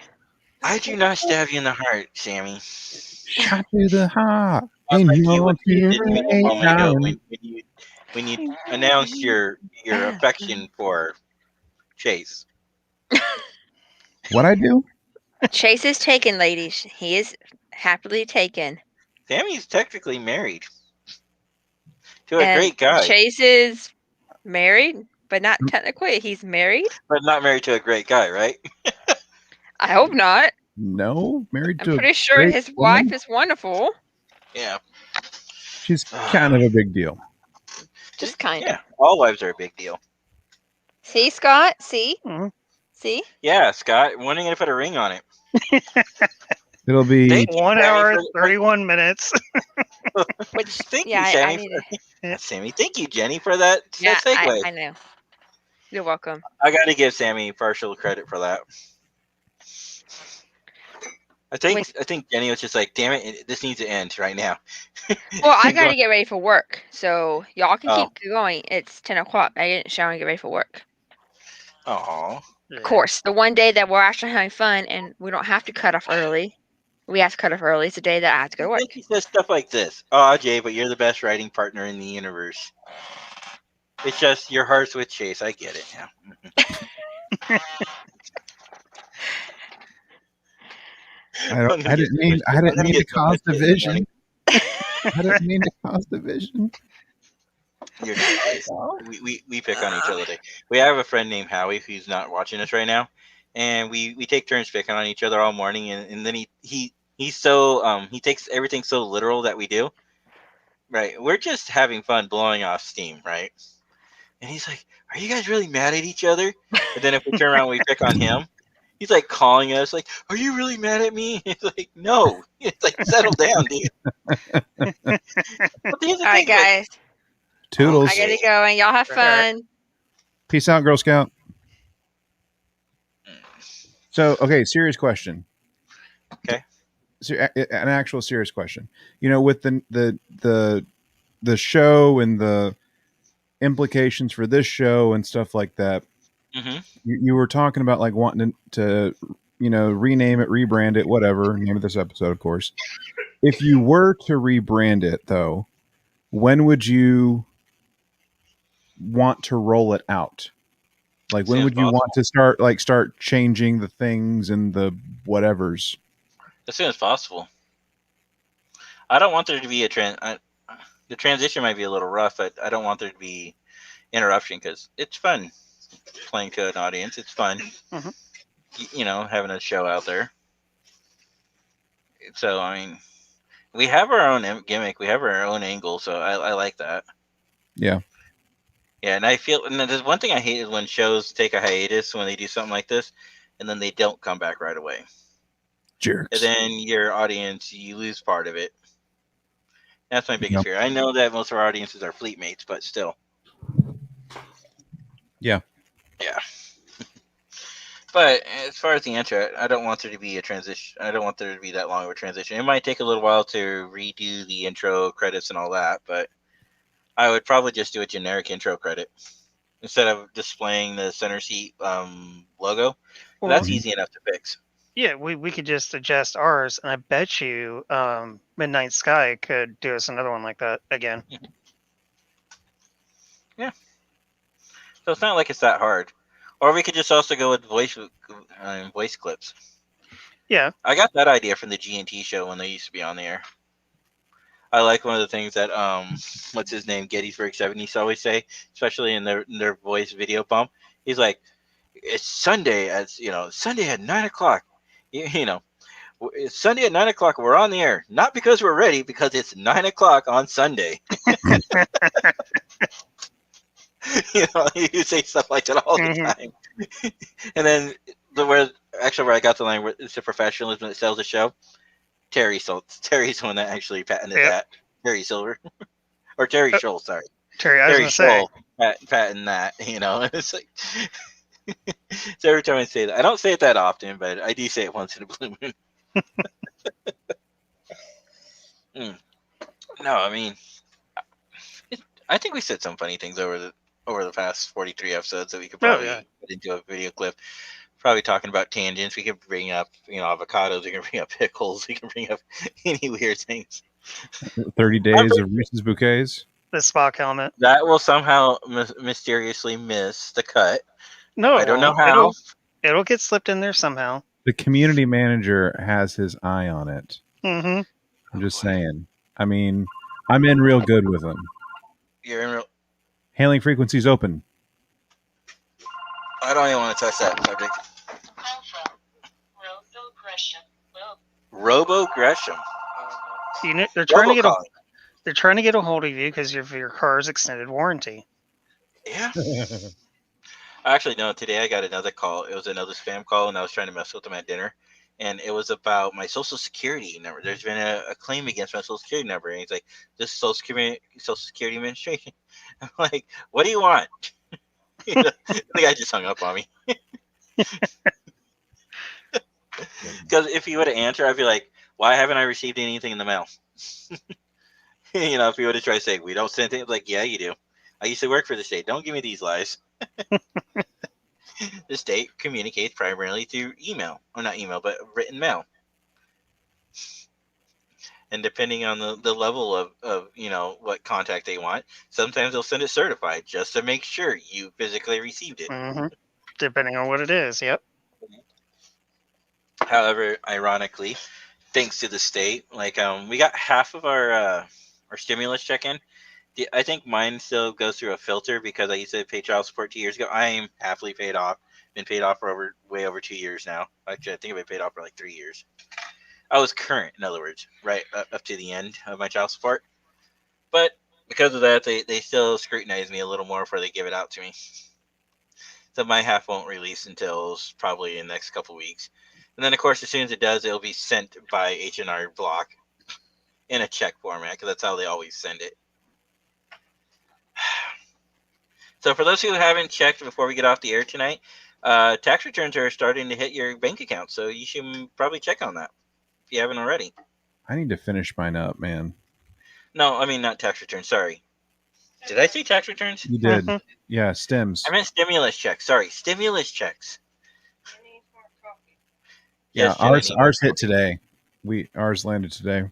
I do not stab you in the heart, Sammy. Shot to the heart, and Unlike you you want what you did to me a to moment ago darling. when you announced your affection for Chase. What I do? Chase is taken, ladies. He is happily taken. Sammy's technically married to a And great guy, Chase is married, but not technically. He's married. but not married to a great guy, right? I hope not. No, married I'm to a pretty sure great his woman. wife is wonderful. Yeah. She's kind of a big deal. Just kind of. Yeah, all wives are a big deal. See, Scott? See? Mhm. See? Yeah, Scott, wondering if I put a ring on it. It'll be Thank you, 1 Sammy, hour, for- 31 minutes. Which, Thank yeah, you, I Sammy. need to. Sammy, thank you, Jenny, for that Yeah, segue. I know. You're welcome. I got to give Sammy partial credit for that. I think Jenny was just like, "Damn it, this needs to end right now." Well, I got to get ready for work, so y'all can Oh. keep going. It's 10 o'clock. I didn't shower and get ready for work. Oh, Of course, the one day that we're actually having fun and we don't have to cut off early. We have to cut off early. It's the day that I have to go to work. he says stuff like this. Oh, Jay, but you're the best writing partner in the universe. It's just your heart's with Chase. I get it now. I didn't mean to cause division. I didn't mean to cause division. You're not. We pick on each other. We have a friend named Howie who's not watching us right now, and we take turns picking on each other all morning. And then he's so he takes everything so literal that we do. Right, we're just having fun blowing off steam, right? And he's like, "Are you guys really mad at each other?" And then if we turn around, and we pick on him. He's like calling us, like, "Are you really mad at me?" It's like, "No." It's like, settle down, dude. But here's the All right, thing, like, guys. Toodles. I got to go, and y'all have fun. Peace out, Girl Scout. So, okay, serious question. Okay. An actual serious question. You know, with the show and the implications for this show and stuff like that. Mm-hmm. You were talking about like wanting to rename it, rebrand it, whatever name of this episode, of course. If you were to rebrand it, though, when would you want to roll it out? Like, when would you want to start changing the things and the whatevers? As soon as possible. I don't want there to be the transition might be a little rough, but I don't want there to be interruption because it's fun playing to an audience. It's fun, having a show out there. So I mean, we have our own gimmick, we have our own angle, so I like that. Yeah. Yeah, and I feel, and there's one thing I hate is when shows take a hiatus when they do something like this, and then they don't come back right away. Jerks. And then your audience, you lose part of it. That's my biggest fear. I know that most of our audiences are fleet mates, but still. Yeah. Yeah. But as far as the intro, I don't want there to be a transition. I don't want there to be that long of a transition. It might take a little while to redo the intro credits and all that, but I would probably just do a generic intro credit instead of displaying the center seat logo. Well, That's easy enough to fix. Yeah, we could just adjust ours, and I bet you Midnight Sky could do us another one like that again. Yeah. So it's not like it's that hard. Or we could just also go with voice clips. Yeah. I got that idea from the G&T show when they used to be on the air. I like one of the things that what's his name, Gettysburg 7 used to always say, especially in their voice video bump. He's like, it's Sunday Sunday at 9 o'clock. You know, it's Sunday at 9 o'clock. We're on the air, not because we're ready, because it's 9 o'clock on Sunday. You say stuff like that all the Mhm. time. And then where I got the line where it's the professionalism that sells the show. Terry's the one that actually patented Yep. that. Terry Silver or Terry Scholl, sorry. Terry, I was Terry going to say. Scholl patented that. It's like so every time I say that, I don't say it that often, but I do say it once in a blue moon. No, I mean, I think we said some funny things over the past 43 episodes that we could probably put into a video clip. Probably talking about tangents. We could bring up, avocados. We can bring up pickles. We can bring up any weird things. 30 days of Reese's bouquets. The Spock helmet. That will somehow mysteriously miss the cut. No, I don't know how. It'll get slipped in there somehow. The community manager has his eye on it. Mm-hmm. I'm just saying. I mean, I'm in real good with them. You're in real. Hailing frequencies open. I don't even want to touch that subject. Robo Gresham. They're trying to get a hold of you because of your car's extended warranty. Yeah. Actually, no. Today I got another call. It was another spam call, and I was trying to mess with them at dinner. And it was about my social security number. There's been a claim against my social security number, and he's like, "This Social Security Administration." I'm like, "What do you want?" The guy just hung up on me. Because if he would have answered, I'd be like, "Why haven't I received anything in the mail?" If he would have tried to say, "We don't send it," like, "Yeah, you do. I used to work for the state. Don't give me these lies." The state communicates primarily through email, or not email, but written mail. And depending on the level of what contact they want, sometimes they'll send it certified just to make sure you physically received it. Mm-hmm. Depending on what it is, yep. However, ironically, thanks to the state, like we got half of our stimulus check in. I think mine still goes through a filter because I used to pay child support 2 years ago. I am happily paid off. Been paid off for way over 2 years now. Actually, I think I've been paid off for like 3 years. I was current, in other words, right up to the end of my child support. But because of that, they still scrutinize me a little more before they give it out to me. So my half won't release until probably in the next couple weeks. And then, of course, as soon as it does, it'll be sent by H&R Block in a check format because that's how they always send it. So for those who haven't checked before we get off the air tonight, tax returns are starting to hit your bank account. So you should probably check on that if you haven't already. I need to finish mine up, man. No, I mean not tax returns. Sorry. Did I say tax returns? You did. Yeah, stems. I meant stimulus checks. Sorry, stimulus checks. Yeah, Yes, ours hit today. Ours landed today.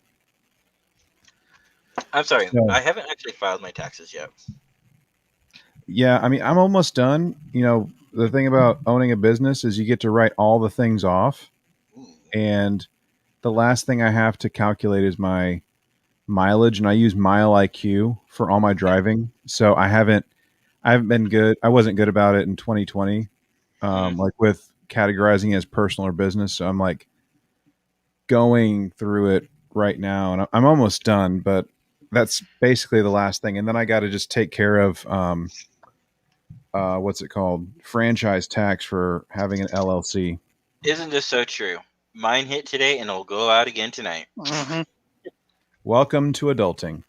I'm sorry. So, I haven't actually filed my taxes yet. yeah, I mean, I'm almost done. The thing about owning a business is you get to write all the things off. Ooh. And the last thing I have to calculate is my mileage, and I use Mile IQ for all my driving. So I haven't been good. I wasn't good about it in 2020, like with categorizing as personal or business. So I'm like going through it right now, and I'm almost done. But that's basically the last thing, and then I got to just take care of what's it called? Franchise tax for having an LLC. Isn't this so true? Mine hit today, and it'll go out again tonight. Mm-hmm. Welcome to adulting.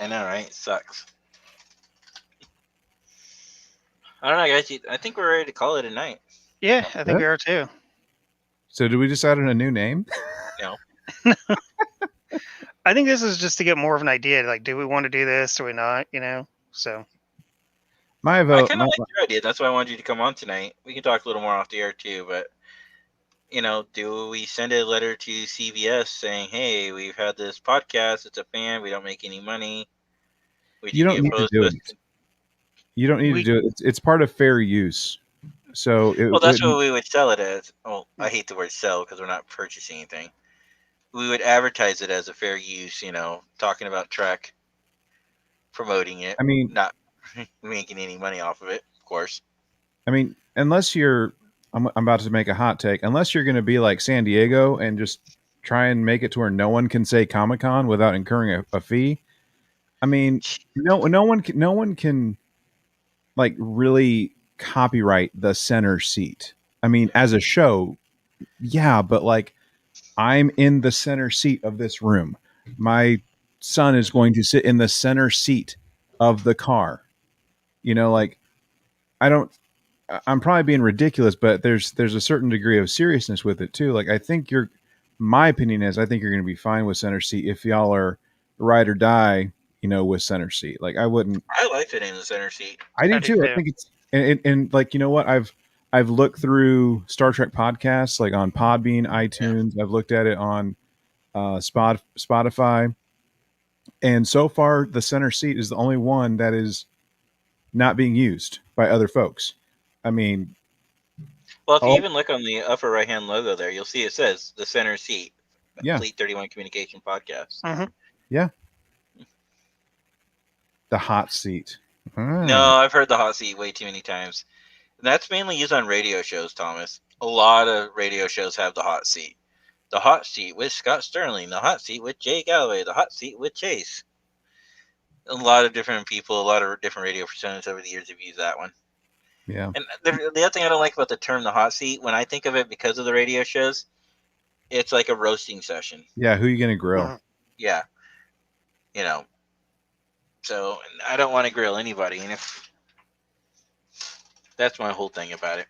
I know, right? It sucks. I don't know, guys. I think we're ready to call it a night. Yeah, I think we are too. So did we decide on a new name? No. I think this is just to get more of an idea. Like, do we want to do this? Do we not? So. My vote. I kind of like your idea. That's why I wanted you to come on tonight. We can talk a little more off the air too, but do we send a letter to CBS saying, "Hey, we've had this podcast. It's a fan. We don't make any money. You don't need to do it. You don't need to do it. It's part of fair use. So it Well, that's what wouldn't. we would sell it as. Well, I hate the word sell because we're not purchasing anything. We would advertise it as a fair use, talking about Trek, promoting it, I mean, not making any money off of it, of course. Unless you're, I'm about to make a hot take. Unless you're going to be like San Diego and just try and make it to where no one can say Comic Con without incurring a fee. I mean, no one can like really copyright the center seat. I mean, as a show, yeah, but like I'm in the center seat of this room. My son is going to sit in the center seat of the car. Like I don't. I'm probably being ridiculous, but there's a certain degree of seriousness with it too. Like I think my opinion is I think you're going to be fine with center seat if y'all are ride or die, with center seat. Like I wouldn't. I like it in the center seat. I do I do too. I too. think it's and like what I've looked through Star Trek podcasts like on Podbean, iTunes. I've looked at it on Spotify, and so far the center seat is the only one that is not being used by other folks. I mean, Well, if you oh even look on the upper right hand logo there, you'll see it says the center seat, yeah, Fleet 31 Communication Podcast. Hmm. yeah, the hot seat. No, I've heard the hot seat way too many times. And that's mainly used on radio shows, Thomas. A lot of radio shows have the hot seat. The hot seat with Scott Sterling, the hot seat with Jay Galloway, the hot seat with Chase. A lot of different people, a lot of different radio personas over the years have used that one. Yeah. And the other thing I don't like about the term the hot seat, when I think of it because of the radio shows, it's like a roasting session. Yeah, who are you gonna grill? Mhm. Yeah. So I don't want to grill anybody, and if that's my whole thing about it.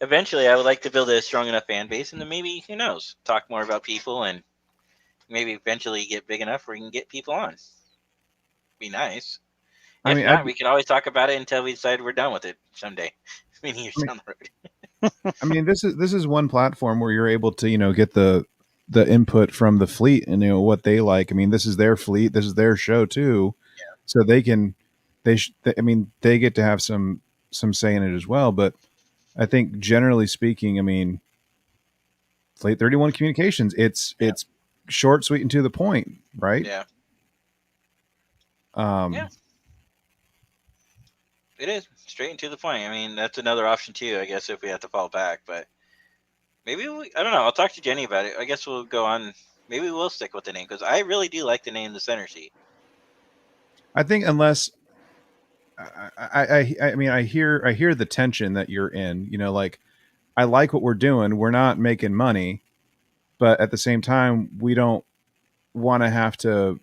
Eventually, I would like to build a strong enough fan base, and then maybe, who knows, talk more about people, and maybe eventually get big enough where we can get people on. Be nice. I If mean, not, we can always talk about it until we decide we're done with it someday. Many years I mean- down the road. I mean, this is one platform where you're able to get the input from the fleet and what they like. I mean, this is their fleet, this is their show too, so they can I mean, they get to have some say in it as well. But I think generally speaking, I mean, Fleet 31 Communications, it's short, sweet, and to the point, right? Yeah, Yeah. it is straight and to the point. I mean, that's another option too, I guess, if we have to fall back. But maybe I don't know. I'll talk to Jenny about it. I guess we'll go on. Maybe we'll stick with the name because I really do like the name the center seat. I think unless I mean, I hear the tension that you're in. Like I like what we're doing. We're not making money, but at the same time, we don't want to have to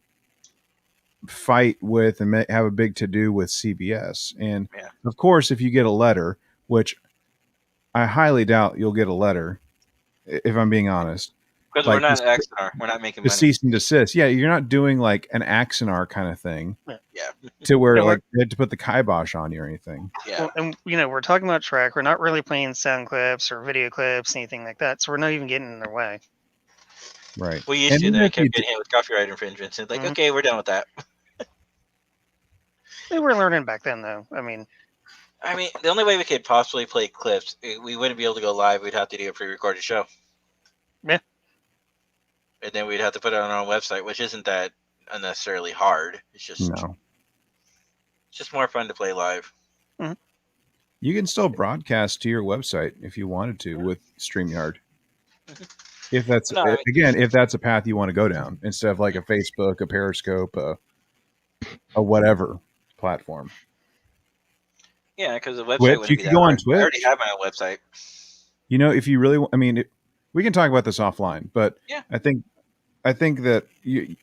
fight with and have a big to do with CBS. And of course, if you get a letter, which I highly doubt you'll get a letter, if I'm being honest, Because like we're not Axonar. We're not making the money. cease and desist. Yeah, you're not doing like an Axonar kind of thing Yeah. to where Yeah, like they had to put the kibosh on you or anything. Yeah. Well, and we're talking about track. We're not really playing sound clips or video clips, anything like that. So we're not even getting in their way. Right. We used And to, even then I if you kept getting hit with copyright infringements. And Mhm. okay, we're done with that. They were learning back then, though. I mean, The only way we could possibly play clips, we wouldn't be able to go live. We'd have to do a pre-recorded show. Yeah. And then we'd have to put it on our own website, which isn't that unnecessarily hard. It's just no, it's just more fun to play live. you can still broadcast to your website if you wanted to with StreamYard. If that's No, I mean- if that's a path you want to go down instead of like a Facebook, a Periscope, a whatever platform. Yeah, because the website Twitch, wouldn't you be could that go on hard. I already Twitch. have my own website. If you really, I mean, we can talk about this offline, but Yeah. I think that you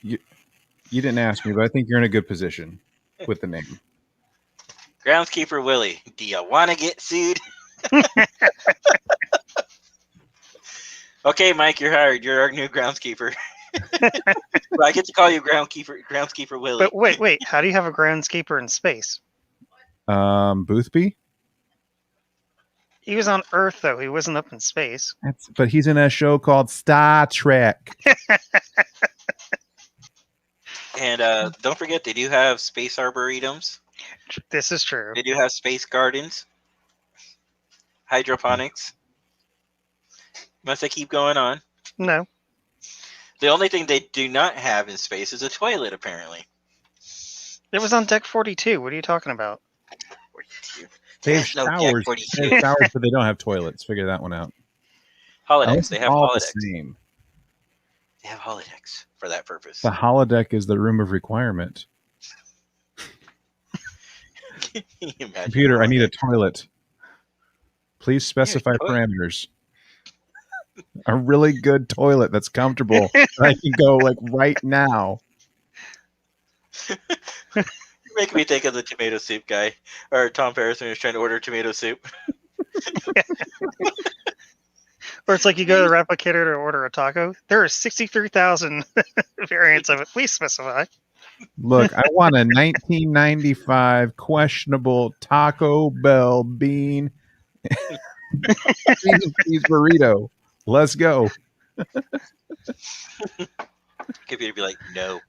didn't ask me, but I think you're in a good position with the name. Groundskeeper Willie, do you want to get sued? Okay, Mike, you're hired. You're our new groundskeeper. Well, I get to call you groundskeeper Willie. but wait. How do you have a groundskeeper in space? Boothby, He was on Earth, though. He wasn't up in space. but he's in a show called Star Trek. And don't forget, they do have space arboretums. This is true. They do have space gardens. hydroponics. Must they keep going on? No, The only thing they do not have in space is a toilet, apparently. it was on deck 42. What are you talking about? They have There's no Deck showers. 42. They have showers, but they don't have toilets. Figure that one out. Holodecks. Unless They it's have all the holodecks. same. They have holodecks for that purpose. The holodeck is the room of requirement. Can you imagine Computer, I need a holodeck? toilet. Please specify toilet. parameters. A really good toilet that's comfortable. That I can go like right now. You make me think of the tomato soup guy, or Tom Paris when he was trying to order tomato soup. Or it's like you go to the replicator to order a taco. There are 63,000 variants of it. Please specify. Look, I want a 1995 questionable Taco Bell bean cheese burrito. Let's go. Computer be like, no.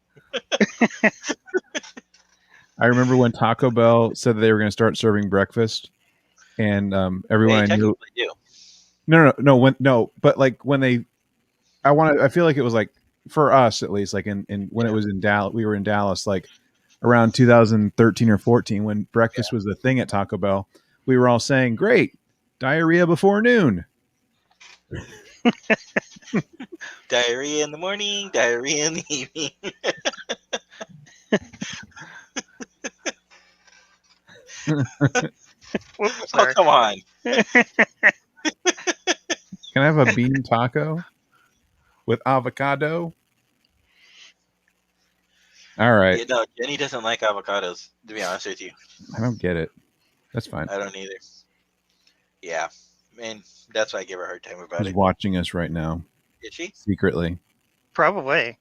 I remember when Taco Bell said that they were going to start serving breakfast, and everyone They I knew. technically do. But like when they, I feel like it was like for us at least, like in when it was in Dallas, we were in Dallas, like around 2013 or 14 when breakfast was the thing at Taco Bell. We were all saying, "Great, diarrhea before noon." Diarrhea in the morning, diarrhea in the evening. Whoops, Oh, sorry. come on. Can I have a bean taco with avocado? All right, Yeah, no, Jenny doesn't like avocados, to be honest with you. I don't get it. That's fine. I don't either. Yeah. And that's why I give her a hard time about She's it. watching us right now Is she? secretly. Probably.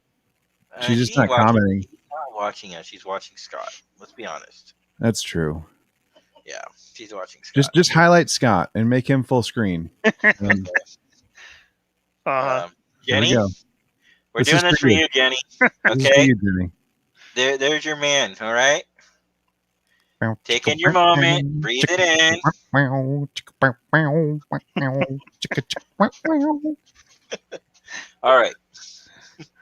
She's just She not ain't watching- commenting. She's not watching us. She's watching Scott. Let's be honest. That's true. Yeah, she's watching Scott. Just highlight Scott and make him full screen. And Uh, here we Jenny, go. we're This doing is this for for you. you, Jenny. This is for Okay? you, Jimmy. There's your man, all right? Take in your moment. Breathe it in. All right.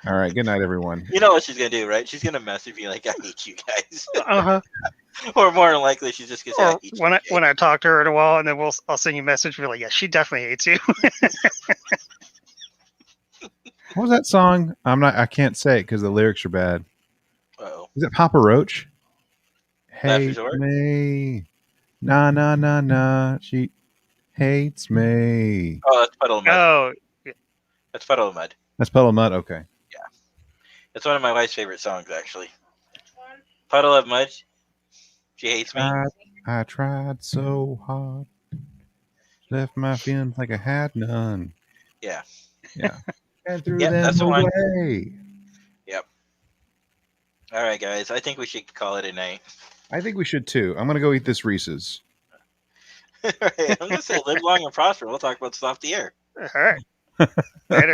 All right. Good night, everyone. You know what she's going to do, right? She's going to message me like, I hate you guys. uh-huh. Or more than likely, she's just going to say, I Or hate you. when I talk to her in a while, and then I'll send you a message. Be like, yeah, she definitely hates you. What was that song? I can't say it because the lyrics are bad. Uh-oh. Is it Papa Roach? Last Hate Resort? me. Nah, nah, nah, nah. She hates me. Oh, that's Puddle of Mud. Oh, That's Puddle of Mud. That's Puddle of Mud. Okay. It's one of my wife's favorite songs, actually. Puddle of Mud. She hates me. I tried so hard. Left my feelings like I had none. Yeah. Yeah. And threw Yep, them that's the one. away. All right, guys. I think we should call it a night. I think we should too. I'm gonna go eat this Reese's. All right, I'm going to say live long and prosper. We'll talk about stuff off the air. all right. Later.